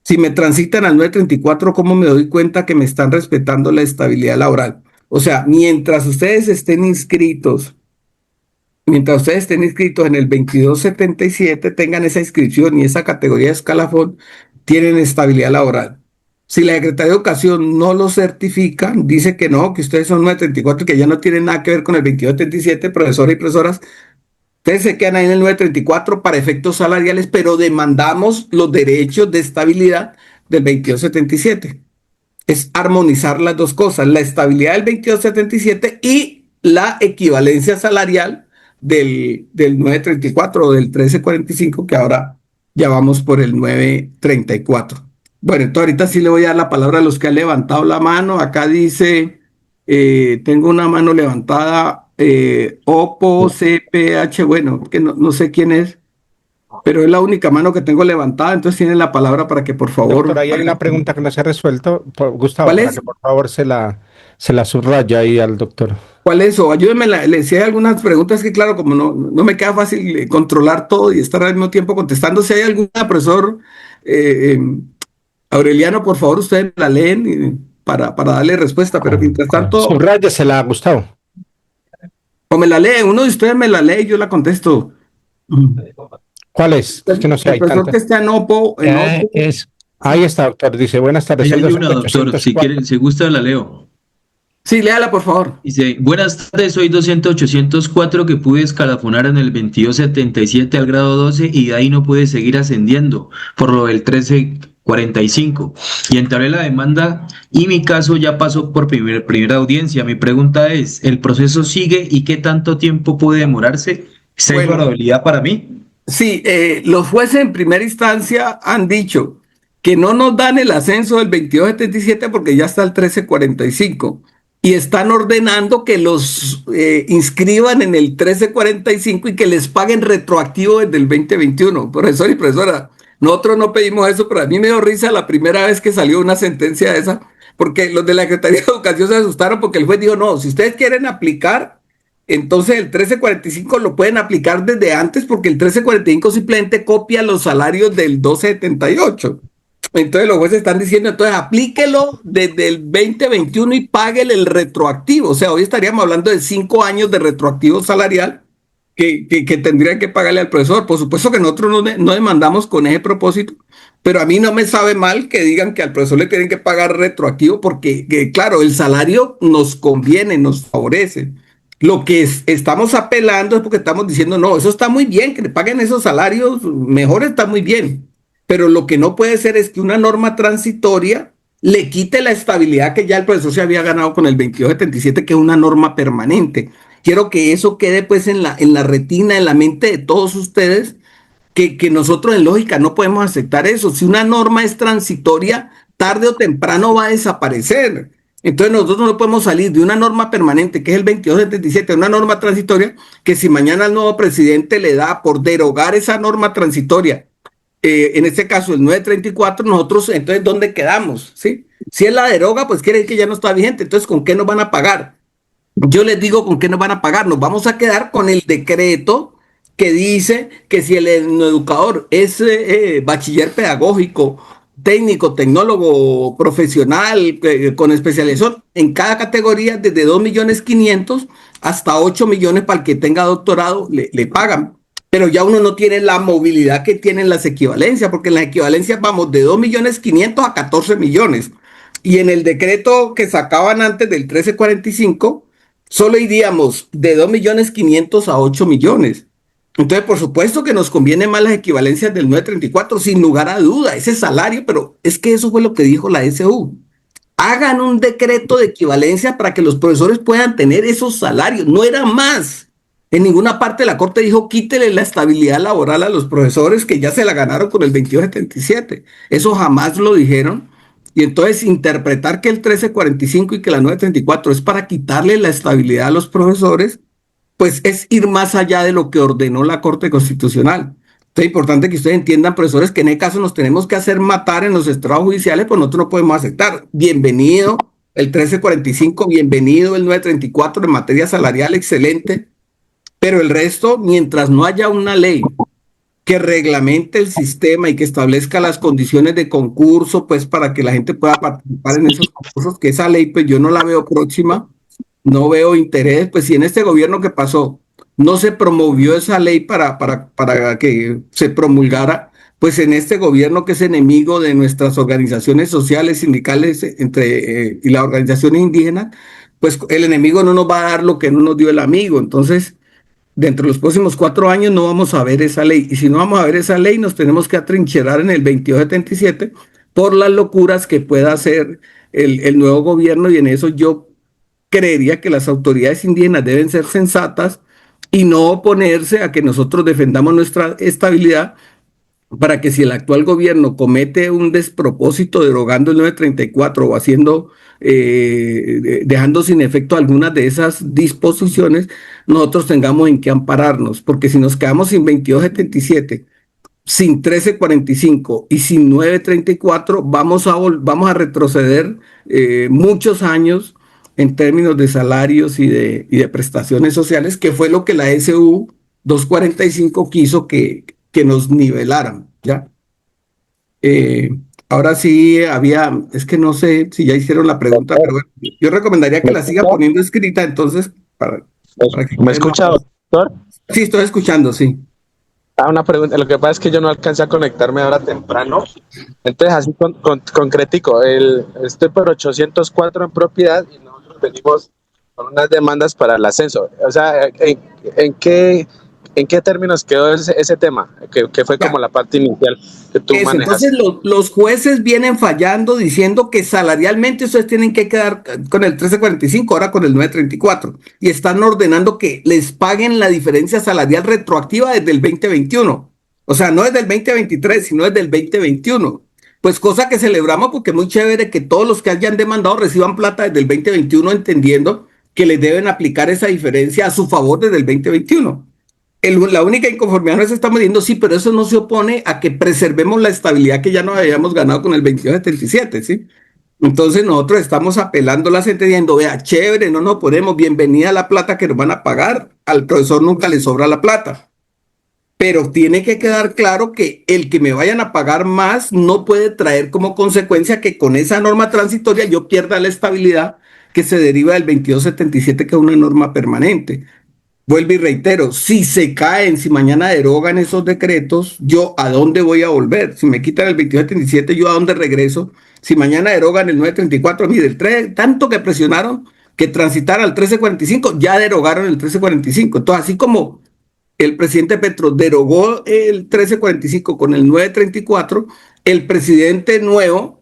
Si me transitan al 934, ¿cómo me doy cuenta que me están respetando la estabilidad laboral? O sea, mientras ustedes estén inscritos en el 2277, tengan esa inscripción y esa categoría de escalafón, tienen estabilidad laboral. Si la Secretaría de Educación no lo certifica, dice que no, que ustedes son 934, que ya no tienen nada que ver con el 2277, profesores y profesoras, ustedes se quedan ahí en el 934 para efectos salariales, pero demandamos los derechos de estabilidad del 2277. Es armonizar las dos cosas, la estabilidad del 2277 y la equivalencia salarial del 934 o del 1345, que ahora ya vamos por el 934. Bueno, entonces ahorita sí le voy a dar la palabra a los que han levantado la mano. Acá dice, tengo una mano levantada, Oppo, CPH, bueno, que no sé quién es, pero es la única mano que tengo levantada, entonces tiene la palabra para que por favor...
Doctor, ahí hay una pregunta que no se ha resuelto. Gustavo,
¿Cuál
para
es?
que por favor se la subraya ahí al doctor.
¿Cuál es? O ayúdenme, le decía algunas preguntas que claro, como no me queda fácil controlar todo y estar al mismo tiempo contestando. Si hay alguna, profesor Aureliano, por favor, ustedes me la leen para darle respuesta, pero mientras tanto,
Subráyasela, Gustavo.
o me la lee, uno de ustedes me la lee y yo la contesto.
¿Cuál es? Es que no sé,
El
hay
profesor
tantas.
que está en Oppo,
Ahí está, doctor. Dice, buenas tardes.
Ahí
Soy
hay una, doctor. Si
200-804.
quieren, si gusta, la leo.
Sí, léala, por favor.
Dice, buenas tardes, soy 200-804 que pude escalafonar en el 2277 al grado 12 y de ahí no pude seguir ascendiendo por lo del 1345. Y entablé la demanda y mi caso ya pasó por primera audiencia. Mi pregunta es, ¿el proceso sigue y qué tanto tiempo puede demorarse? ¿Esta
Bueno.
favorabilidad para mí?
Sí, los jueces en primera instancia han dicho que no nos dan el ascenso del 2277 porque ya está el 1345 y están ordenando que los inscriban en el 1345 y que les paguen retroactivo desde el 2021. Profesor y profesora, nosotros no pedimos eso, pero a mí me dio risa la primera vez que salió una sentencia de esa, porque los de la Secretaría de Educación se asustaron porque el juez dijo, no, si ustedes quieren aplicar, entonces el 1345 lo pueden aplicar desde antes porque el 1345 simplemente copia los salarios del 1278. Entonces los jueces están diciendo, entonces aplíquelo desde el 2021 y páguele el retroactivo. O sea, hoy estaríamos hablando de 5 años de retroactivo salarial que tendrían que pagarle al profesor. Por supuesto que nosotros no demandamos con ese propósito, pero a mí no me sabe mal que digan que al profesor le tienen que pagar retroactivo porque, claro, el salario nos conviene, nos favorece. Lo que estamos apelando es porque estamos diciendo, no, eso está muy bien, que le paguen esos salarios, mejor está muy bien. Pero lo que no puede ser es que una norma transitoria le quite la estabilidad que ya el profesor se había ganado con el 2277, que es una norma permanente. Quiero que eso quede pues en la retina, en la mente de todos ustedes, que nosotros en lógica no podemos aceptar eso. Si una norma es transitoria, tarde o temprano va a desaparecer. Entonces nosotros no podemos salir de una norma permanente, que es el 2277, una norma transitoria, que si mañana el nuevo presidente le da por derogar esa norma transitoria, en este caso el 934, nosotros entonces ¿dónde quedamos? ¿Sí? Si él la deroga, pues quiere decir que ya no está vigente, entonces ¿con qué nos van a pagar? Yo les digo con qué nos van a pagar. Nos vamos a quedar con el decreto que dice que si el educador es bachiller pedagógico, técnico, tecnólogo, profesional, con especialización en cada categoría, desde 2.500.000 hasta 8 millones para el que tenga doctorado, le pagan. Pero ya uno no tiene la movilidad que tienen las equivalencias, porque en las equivalencias vamos de 2.500.000 a 14 millones. Y en el decreto que sacaban antes del 1345, solo iríamos de 2.500.000 a 8 millones. Entonces, por supuesto que nos conviene más las equivalencias del 934, sin lugar a duda, ese salario, pero es que eso fue lo que dijo la SU. Hagan un decreto de equivalencia para que los profesores puedan tener esos salarios, no era más. En ninguna parte la Corte dijo quítele la estabilidad laboral a los profesores que ya se la ganaron con el 2277. Eso jamás lo dijeron. Y entonces interpretar que el 1345 y que la 934 es para quitarle la estabilidad a los profesores, pues es ir más allá de lo que ordenó la Corte Constitucional. Entonces es importante que ustedes entiendan, profesores, que en este caso nos tenemos que hacer matar en los estrados judiciales, pues nosotros no podemos aceptar. Bienvenido el 1345, bienvenido el 934 en materia salarial, excelente, pero el resto, mientras no haya una ley que reglamente el sistema y que establezca las condiciones de concurso, pues para que la gente pueda participar en esos concursos, que esa ley pues yo no la veo próxima, no veo interés, pues si en este gobierno que pasó no se promovió esa ley para que se promulgara, pues en este gobierno que es enemigo de nuestras organizaciones sociales, sindicales y las organizaciones indígenas, pues el enemigo no nos va a dar lo que no nos dio el amigo. Entonces, dentro de los próximos 4 años no vamos a ver esa ley. Y si no vamos a ver esa ley, nos tenemos que atrincherar en el 2277 por las locuras que pueda hacer el nuevo gobierno. Y en eso yo creería que las autoridades indígenas deben ser sensatas y no oponerse a que nosotros defendamos nuestra estabilidad, para que si el actual gobierno comete un despropósito derogando el 934 o haciendo, dejando sin efecto algunas de esas disposiciones, nosotros tengamos en qué ampararnos, porque si nos quedamos sin 2277, sin 1345 y sin 934, vamos a retroceder muchos años en términos de salarios y de prestaciones sociales, que fue lo que la SU 245 quiso que nos nivelaran, ¿ya? Ahora sí es que no sé si ya hicieron la pregunta, pero bueno, yo recomendaría que la siga poniendo escrita, entonces, para que
¿Me escucha, doctor?
Sí, estoy escuchando, sí.
Una pregunta, lo que pasa es que yo no alcancé a conectarme ahora temprano, entonces así concretico, estoy por 804 en propiedad y nosotros venimos con unas demandas para el ascenso, o sea, ¿en qué términos quedó ese tema? Que fue como la parte inicial que tú manejas.
Entonces los jueces vienen fallando diciendo que salarialmente ustedes tienen que quedar con el 1345, ahora con el 934, y están ordenando que les paguen la diferencia salarial retroactiva desde el 2021. O sea, no desde el 2023, sino desde el 2021. Pues cosa que celebramos, porque es muy chévere que todos los que hayan demandado reciban plata desde el 2021, entendiendo que les deben aplicar esa diferencia a su favor desde el 2021. La única inconformidad nos estamos diciendo, sí, pero eso no se opone a que preservemos la estabilidad que ya nos habíamos ganado con el 2277, ¿sí? Entonces nosotros estamos apelando la sentencia diciendo, vea, chévere, no nos oponemos, bienvenida a la plata que nos van a pagar, al profesor nunca le sobra la plata. Pero tiene que quedar claro que el que me vayan a pagar más no puede traer como consecuencia que con esa norma transitoria yo pierda la estabilidad que se deriva del 2277, que es una norma permanente. Vuelvo y reitero, si se caen, si mañana derogan esos decretos, ¿yo a dónde voy a volver? Si me quitan el 2277, ¿yo a dónde regreso? Si mañana derogan el 934, mire, el 3, tanto que presionaron que transitara al 1345, ya derogaron el 1345. Entonces, así como el presidente Petro derogó el 1345 con el 934, el presidente nuevo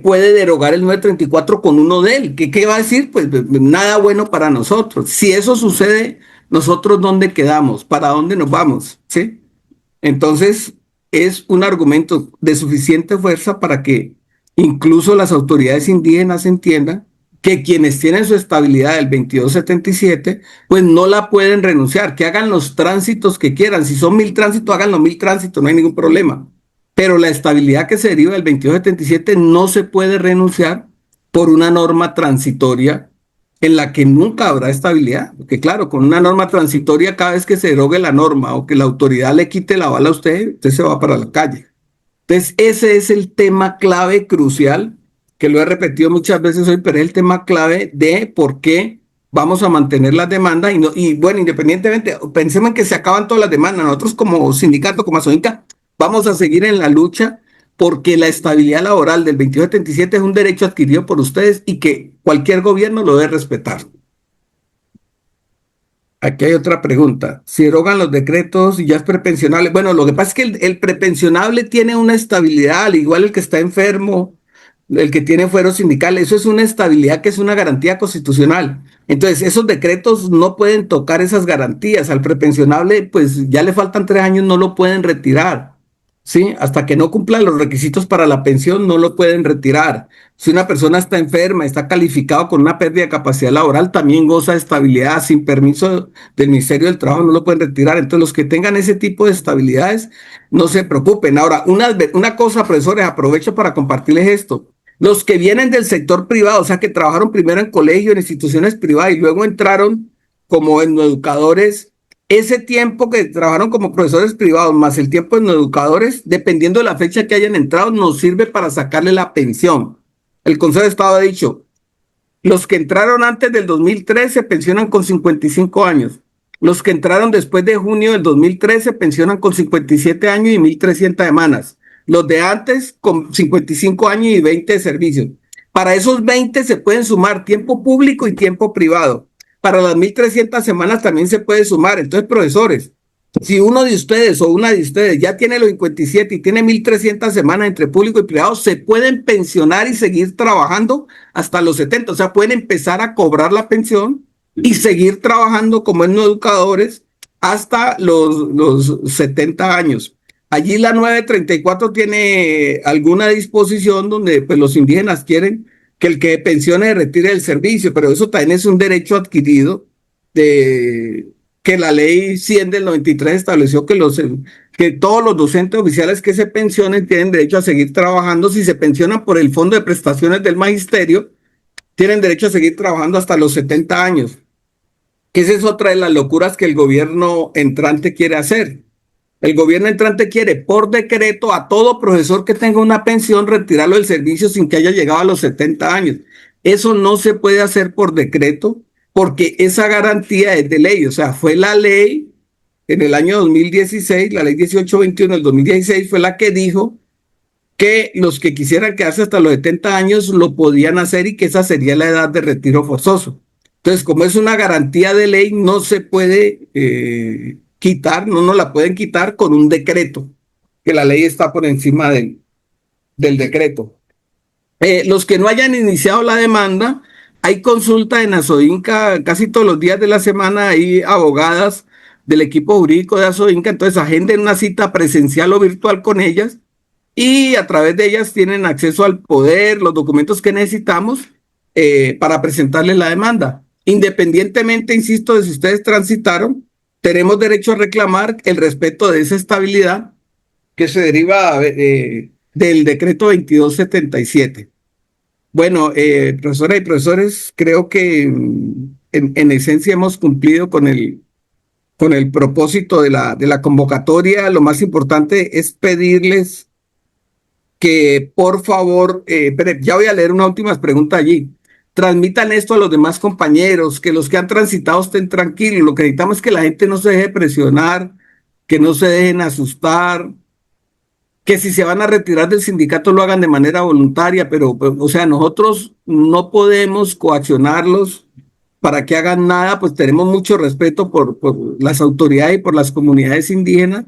puede derogar el 934 con uno de él. ¿Qué va a decir? Pues nada bueno para nosotros. Si eso sucede, nosotros ¿dónde quedamos? ¿Para dónde nos vamos? ¿Sí? Entonces, es un argumento de suficiente fuerza para que incluso las autoridades indígenas entiendan que quienes tienen su estabilidad del 2277, pues no la pueden renunciar, que hagan los tránsitos que quieran. Si son 1000 tránsitos, hagan los 1000 tránsitos, no hay ningún problema. Pero la estabilidad que se deriva del 2277 no se puede renunciar por una norma transitoria en la que nunca habrá estabilidad, porque claro, con una norma transitoria, cada vez que se derogue la norma o que la autoridad le quite la bala a usted, usted se va para la calle. Entonces, ese es el tema clave crucial, que lo he repetido muchas veces hoy, pero es el tema clave de por qué vamos a mantener las demandas y bueno, independientemente, pensemos en que se acaban todas las demandas. Nosotros como sindicato, como Asoinca, vamos a seguir en la lucha porque la estabilidad laboral del 2277 es un derecho adquirido por ustedes y que cualquier gobierno lo debe respetar. Aquí hay otra pregunta. Si derogan los decretos y ya es prepensionable. Bueno, lo que pasa es que el prepensionable tiene una estabilidad, al igual el que está enfermo, el que tiene fuero sindical, eso es una estabilidad que es una garantía constitucional. Entonces, esos decretos no pueden tocar esas garantías. Al prepensionable, pues ya le faltan 3 años, no lo pueden retirar. ¿Sí? Hasta que no cumplan los requisitos para la pensión, no lo pueden retirar. Si una persona está enferma, está calificado con una pérdida de capacidad laboral, también goza de estabilidad. Sin permiso del Ministerio del Trabajo no lo pueden retirar. Entonces, los que tengan ese tipo de estabilidades, no se preocupen. Ahora, una cosa, profesores, aprovecho para compartirles esto. Los que vienen del sector privado, o sea, que trabajaron primero en colegio, en instituciones privadas y luego entraron como educadores, ese tiempo que trabajaron como profesores privados más el tiempo en educadores, dependiendo de la fecha que hayan entrado, nos sirve para sacarle la pensión. El Consejo de Estado ha dicho, los que entraron antes del 2013 se pensionan con 55 años. Los que entraron después de junio del 2013 pensionan con 57 años y 1.300 semanas. Los de antes con 55 años y 20 de servicios. Para esos 20 se pueden sumar tiempo público y tiempo privado. Para las 1.300 semanas también se puede sumar. Entonces, profesores, si uno de ustedes o una de ustedes ya tiene los 57 y tiene 1.300 semanas entre público y privado, se pueden pensionar y seguir trabajando hasta los 70. O sea, pueden empezar a cobrar la pensión y seguir trabajando como educadores hasta los 70 años. Allí la 934 tiene alguna disposición donde pues, los indígenas quieren que el que pensione retire el servicio, pero eso también es un derecho adquirido de que la ley 100 del 93 estableció que todos los docentes oficiales que se pensionen tienen derecho a seguir trabajando. Si se pensionan por el Fondo de Prestaciones del Magisterio, tienen derecho a seguir trabajando hasta los 70 años. Que esa es otra de las locuras que el gobierno entrante quiere hacer. El gobierno entrante quiere, por decreto, a todo profesor que tenga una pensión, retirarlo del servicio sin que haya llegado a los 70 años. Eso no se puede hacer por decreto, porque esa garantía es de ley. O sea, fue la ley en el año 2016, la ley 1821 del 2016 fue la que dijo que los que quisieran quedarse hasta los 70 años lo podían hacer y que esa sería la edad de retiro forzoso. Entonces, como es una garantía de ley, no se puede quitar, no nos la pueden quitar con un decreto, que la ley está por encima del decreto. Los que no hayan iniciado la demanda, hay consulta en Asoinca casi todos los días de la semana, hay abogadas del equipo jurídico de Asoinca, entonces agenden una cita presencial o virtual con ellas y a través de ellas tienen acceso al poder, los documentos que necesitamos para presentarles la demanda. Independientemente, insisto, de si ustedes transitaron, tenemos derecho a reclamar el respeto de esa estabilidad que se deriva del decreto 2277. Bueno, profesoras y profesores, creo que en esencia hemos cumplido con el propósito de la convocatoria. Lo más importante es pedirles que por favor, ya voy a leer una última pregunta allí. Transmitan esto a los demás compañeros, que los que han transitado estén tranquilos. Lo que necesitamos es que la gente no se deje presionar, que no se dejen asustar, que si se van a retirar del sindicato lo hagan de manera voluntaria, pero, o sea, nosotros no podemos coaccionarlos para que hagan nada, pues tenemos mucho respeto por las autoridades y por las comunidades indígenas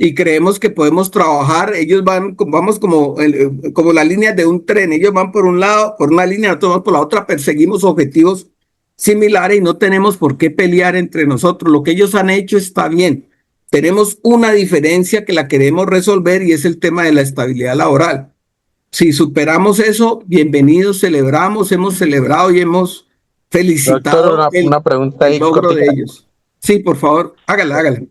y creemos que podemos trabajar. Ellos vamos como la línea de un tren, ellos van por un lado, por una línea, nosotros vamos por la otra, perseguimos objetivos similares y no tenemos por qué pelear entre nosotros. Lo que ellos han hecho está bien. Tenemos una diferencia que la queremos resolver y es el tema de la estabilidad laboral. Si superamos eso, bienvenidos, celebramos, hemos celebrado y hemos felicitado
Doctor, una pregunta
el logro de ellos. Sí, por favor, hágala.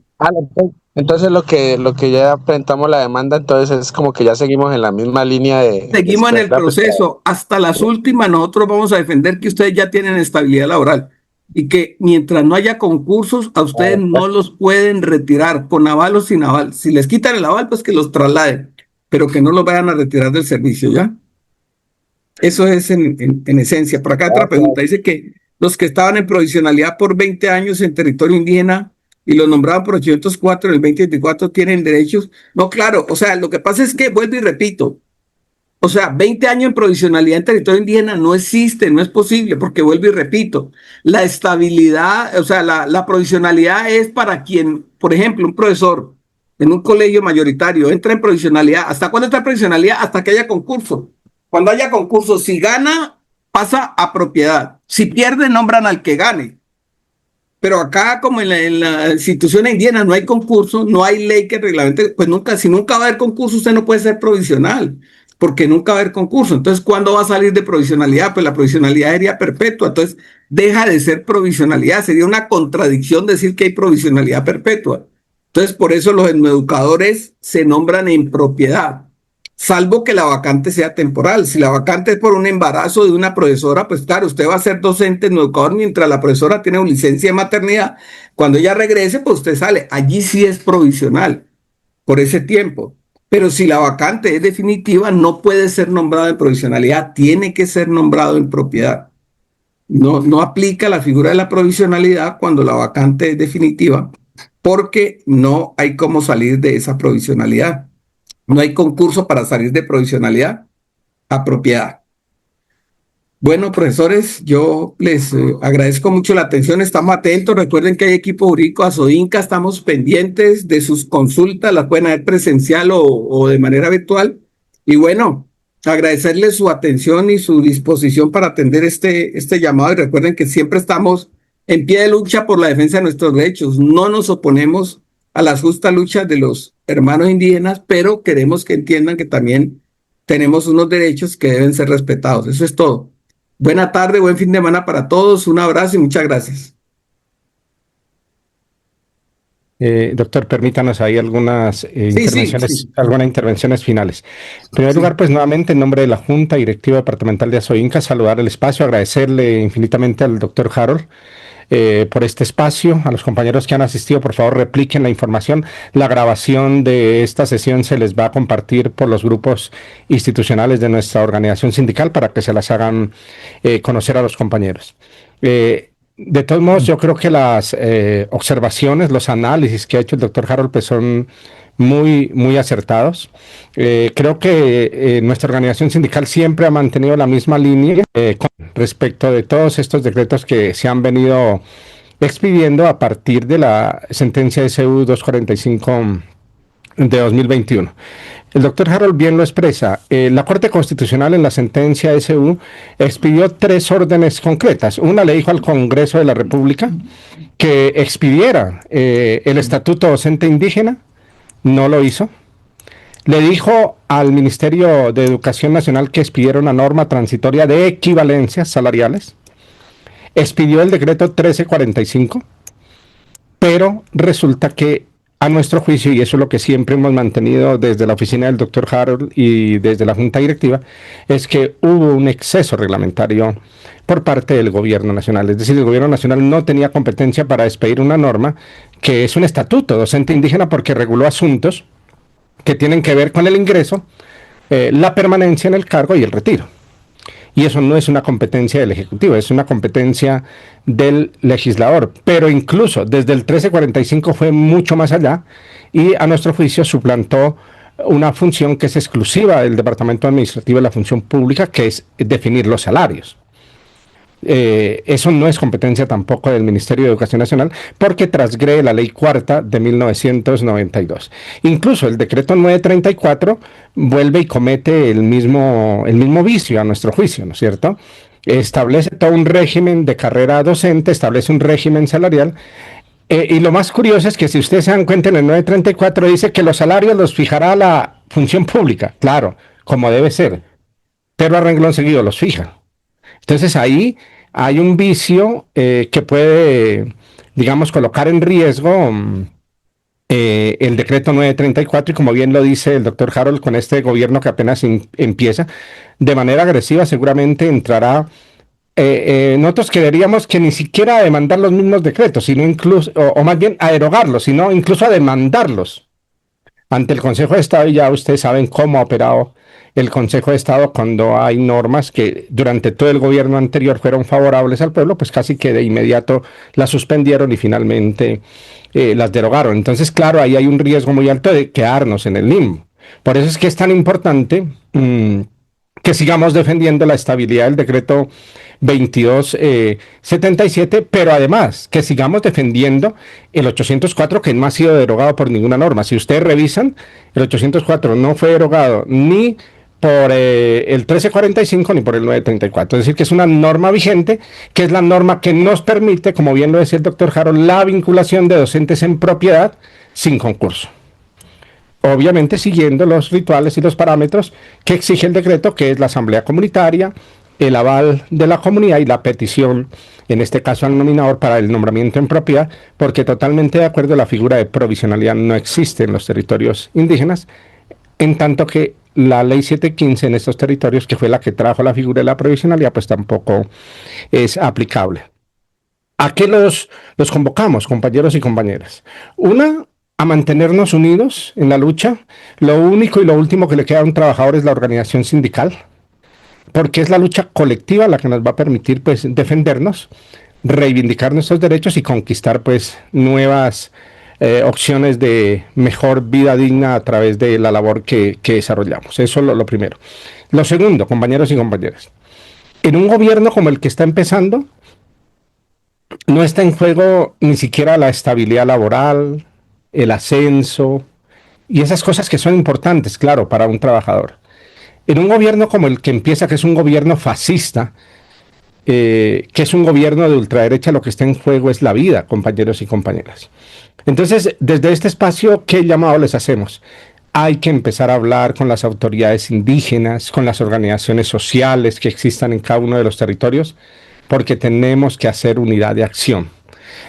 Entonces lo que ya presentamos la demanda, entonces es como que ya seguimos en la misma línea de
Seguimos en el
espera, pues,
proceso. Hasta las últimas, nosotros vamos a defender que ustedes ya tienen estabilidad laboral y que mientras no haya concursos, a ustedes no los pueden retirar con aval o sin aval. Si les quitan el aval, pues que los trasladen, pero que no los vayan a retirar del servicio, ¿ya? Eso es en esencia. Por acá otra pregunta. Dice que los que estaban en provisionalidad por 20 años en territorio indígena y los nombraban por 804 en el 2024 tienen derechos. No, claro. O sea, lo que pasa es que, vuelvo y repito, o sea, 20 años en provisionalidad en territorio indígena no existe, no es posible, porque vuelvo y repito, la estabilidad, o sea, la provisionalidad es para quien, por ejemplo, un profesor en un colegio mayoritario entra en provisionalidad. ¿Hasta cuándo está en provisionalidad? Hasta que haya concurso. Cuando haya concurso, si gana, pasa a propiedad. Si pierde, nombran al que gane. Pero acá, como en la institución indígena, no hay concurso, no hay ley que reglamente, pues nunca, si nunca va a haber concurso, usted no puede ser provisional, porque nunca va a haber concurso. Entonces, ¿cuándo va a salir de provisionalidad? Pues la provisionalidad sería perpetua, entonces deja de ser provisionalidad, sería una contradicción decir que hay provisionalidad perpetua. Entonces, por eso los educadores se nombran en propiedad, salvo que la vacante sea temporal. Si la vacante es por un embarazo de una profesora, pues claro, usted va a ser docente no educador mientras la profesora tiene una licencia de maternidad. Cuando ella regrese, pues usted sale. Allí sí es provisional por ese tiempo. Pero si la vacante es definitiva, no puede ser nombrado en provisionalidad, tiene que ser nombrado en propiedad. No aplica la figura de la provisionalidad cuando la vacante es definitiva, porque no hay cómo salir de esa provisionalidad. No hay concurso para salir de provisionalidad a propiedad. Bueno, profesores, yo les agradezco mucho la atención. Estamos atentos. Recuerden que hay equipo jurídico ASOINCA. Estamos pendientes de sus consultas. Las pueden hacer presencial o de manera virtual. Y bueno, agradecerles su atención y su disposición para atender este llamado. Y recuerden que siempre estamos en pie de lucha por la defensa de nuestros derechos. No nos oponemos a las justas luchas de los hermanos indígenas, pero queremos que entiendan que también tenemos unos derechos que deben ser respetados. Eso es todo. Buena tarde, buen fin de semana para todos. Un abrazo y muchas gracias.
Doctor, permítanos ahí algunas algunas intervenciones finales. En primer lugar, pues nuevamente en nombre de la Junta Directiva Departamental de ASOINCA, saludar el espacio, agradecerle infinitamente al doctor Harold por este espacio. A los compañeros que han asistido, por favor, repliquen la información. La grabación de esta sesión se les va a compartir por los grupos institucionales de nuestra organización sindical para que se las hagan conocer a los compañeros. De todos modos, yo creo que las observaciones, los análisis que ha hecho el doctor Harold pues son muy acertados. Creo que nuestra organización sindical siempre ha mantenido la misma línea con respecto de todos estos decretos que se han venido expidiendo a partir de la sentencia SU 245 de 2021. El doctor Harold bien lo expresa. La Corte Constitucional en la sentencia SU expidió 3 órdenes concretas. Una le dijo al Congreso de la República que expidiera el Estatuto Docente Indígena, no lo hizo. Le dijo al Ministerio de Educación Nacional que expidiera una norma transitoria de equivalencias salariales. Expidió el decreto 1345, pero resulta que a nuestro juicio, y eso es lo que siempre hemos mantenido desde la oficina del doctor Harold y desde la Junta Directiva, es que hubo un exceso reglamentario por parte del Gobierno Nacional. Es decir, el Gobierno Nacional no tenía competencia para expedir una norma que es un estatuto docente indígena porque reguló asuntos que tienen que ver con el ingreso, la permanencia en el cargo y el retiro. Y eso no es una competencia del Ejecutivo, es una competencia del legislador. Pero incluso desde el 1345 fue mucho más allá y a nuestro juicio suplantó una función que es exclusiva del Departamento Administrativo de la Función Pública, que es definir los salarios. Eso no es competencia tampoco del Ministerio de Educación Nacional porque transgrede la Ley Cuarta de 1992. Incluso el decreto 934 vuelve y comete el mismo vicio a nuestro juicio, ¿no es cierto? Establece todo un régimen de carrera docente, establece un régimen salarial. Y lo más curioso es que si ustedes se dan cuenta en el 934 dice que los salarios los fijará la función pública, claro, como debe ser, pero a renglón seguido los fija. Entonces ahí hay un vicio que puede, digamos, colocar en riesgo el decreto 934, y como bien lo dice el doctor Harold, con este gobierno que apenas empieza, de manera agresiva seguramente entrará. Nosotros queríamos que ni siquiera a demandar los mismos decretos, sino incluso, o más bien a derogarlos, sino incluso a demandarlos ante el Consejo de Estado. Y ya ustedes saben cómo ha operado el Consejo de Estado cuando hay normas que durante todo el gobierno anterior fueron favorables al pueblo, pues casi que de inmediato las suspendieron y finalmente las derogaron. Entonces, claro, ahí hay un riesgo muy alto de quedarnos en el limbo. Por eso es que es tan importante que sigamos defendiendo la estabilidad del decreto 2277, pero además que sigamos defendiendo el 804, que no ha sido derogado por ninguna norma. Si ustedes revisan, el 804 no fue derogado ni por el 1345 ni por el 934. Es decir, que es una norma vigente, que es la norma que nos permite, como bien lo decía el doctor Harold, la vinculación de docentes en propiedad sin concurso. Obviamente siguiendo los rituales y los parámetros que exige el decreto, que es la asamblea comunitaria, el aval de la comunidad y la petición, en este caso al nominador, para el nombramiento en propiedad, porque totalmente de acuerdo, la figura de provisionalidad no existe en los territorios indígenas, en tanto que la ley 715 en estos territorios, que fue la que trajo la figura de la provisionalidad, pues tampoco es aplicable. ¿A qué los convocamos, compañeros y compañeras? Una, a mantenernos unidos en la lucha. Lo único y lo último que le queda a un trabajador es la organización sindical, porque es la lucha colectiva la que nos va a permitir, pues, defendernos, reivindicar nuestros derechos y conquistar, pues, nuevas opciones de mejor vida digna a través de la labor que desarrollamos. Eso es lo primero. Lo segundo, compañeros y compañeras, en un gobierno como el que está empezando, no está en juego ni siquiera la estabilidad laboral, el ascenso y esas cosas que son importantes, claro, para un trabajador. En un gobierno como el que empieza, que es un gobierno fascista, que es un gobierno de ultraderecha, lo que está en juego es la vida, compañeros y compañeras. Entonces, desde este espacio, ¿qué llamado les hacemos? Hay que empezar a hablar con las autoridades indígenas, con las organizaciones sociales que existan en cada uno de los territorios, porque tenemos que hacer unidad de acción.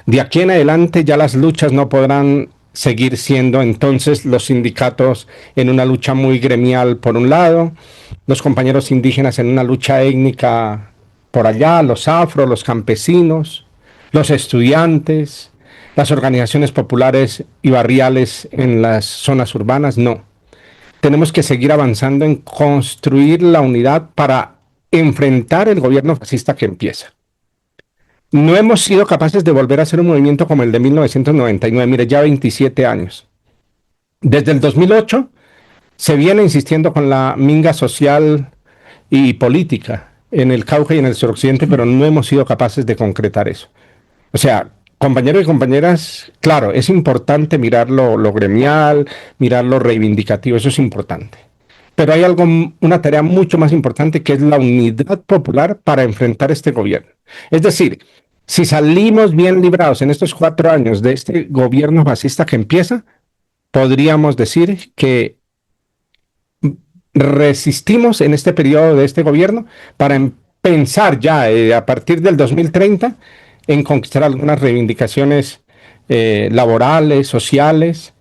De aquí en adelante ya las luchas no podrán seguir siendo entonces los sindicatos en una lucha muy gremial por un lado, los compañeros indígenas en una lucha étnica por allá, los afro, los campesinos, los estudiantes, las organizaciones populares y barriales en las zonas urbanas. No, tenemos que seguir avanzando en construir la unidad para enfrentar el gobierno fascista que empieza. No hemos sido capaces de volver a hacer un movimiento como el de 1999, mire, ya 27 años. Desde el 2008 se viene insistiendo con la minga social y política en el Cauca y en el suroccidente, pero no hemos sido capaces de concretar eso. O sea, compañeros y compañeras, claro, es importante mirar lo gremial, mirar lo reivindicativo, eso es importante. Pero hay una tarea mucho más importante, que es la unidad popular para enfrentar este gobierno. Es decir, si salimos bien librados en estos 4 años de este gobierno fascista que empieza, podríamos decir que resistimos en este periodo de este gobierno para pensar ya a partir del 2030 en conquistar algunas reivindicaciones laborales, sociales,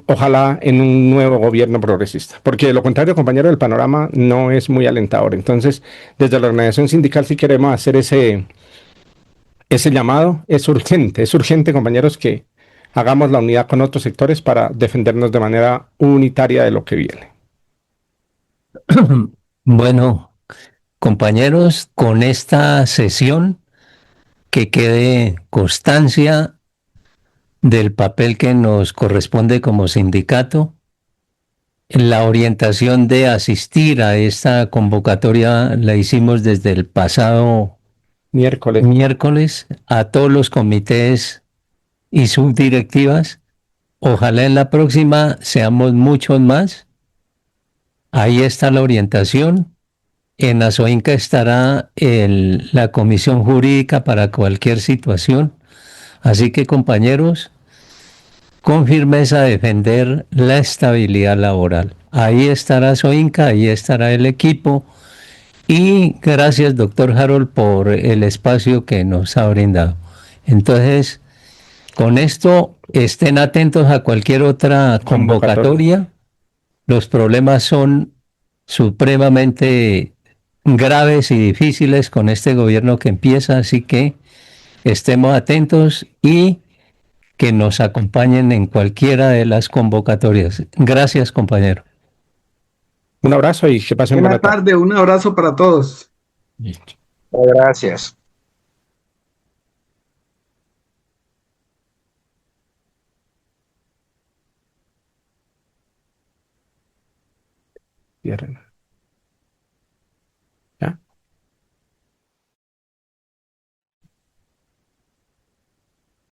ojalá en un nuevo gobierno progresista. Porque de lo contrario, compañero, el panorama no es muy alentador. Entonces, desde la organización sindical sí queremos hacer ese llamado. Es urgente, compañeros, que hagamos la unidad con otros sectores para defendernos de manera unitaria de lo que viene.
Bueno, compañeros, con esta sesión que quede constancia del papel que nos corresponde como sindicato. La orientación de asistir a esta convocatoria la hicimos desde el pasado miércoles a todos los comités y subdirectivas. Ojalá en la próxima seamos muchos más. Ahí está la orientación. En Asoinca estará la comisión jurídica para cualquier situación. Así que, compañeros, con firmeza defender la estabilidad laboral. Ahí estará Asoinca, ahí estará el equipo. Y gracias, doctor Harold, por el espacio que nos ha brindado. Entonces, Con esto, estén atentos a cualquier otra convocatoria. Los problemas son supremamente graves y difíciles con este gobierno que empieza, así que estemos atentos y que nos acompañen en cualquiera de las convocatorias. Gracias, compañero.
Un abrazo y que pasen buena
Buena
tarde.
tarde, un abrazo para todos.
Listo.
Gracias.
Cierren.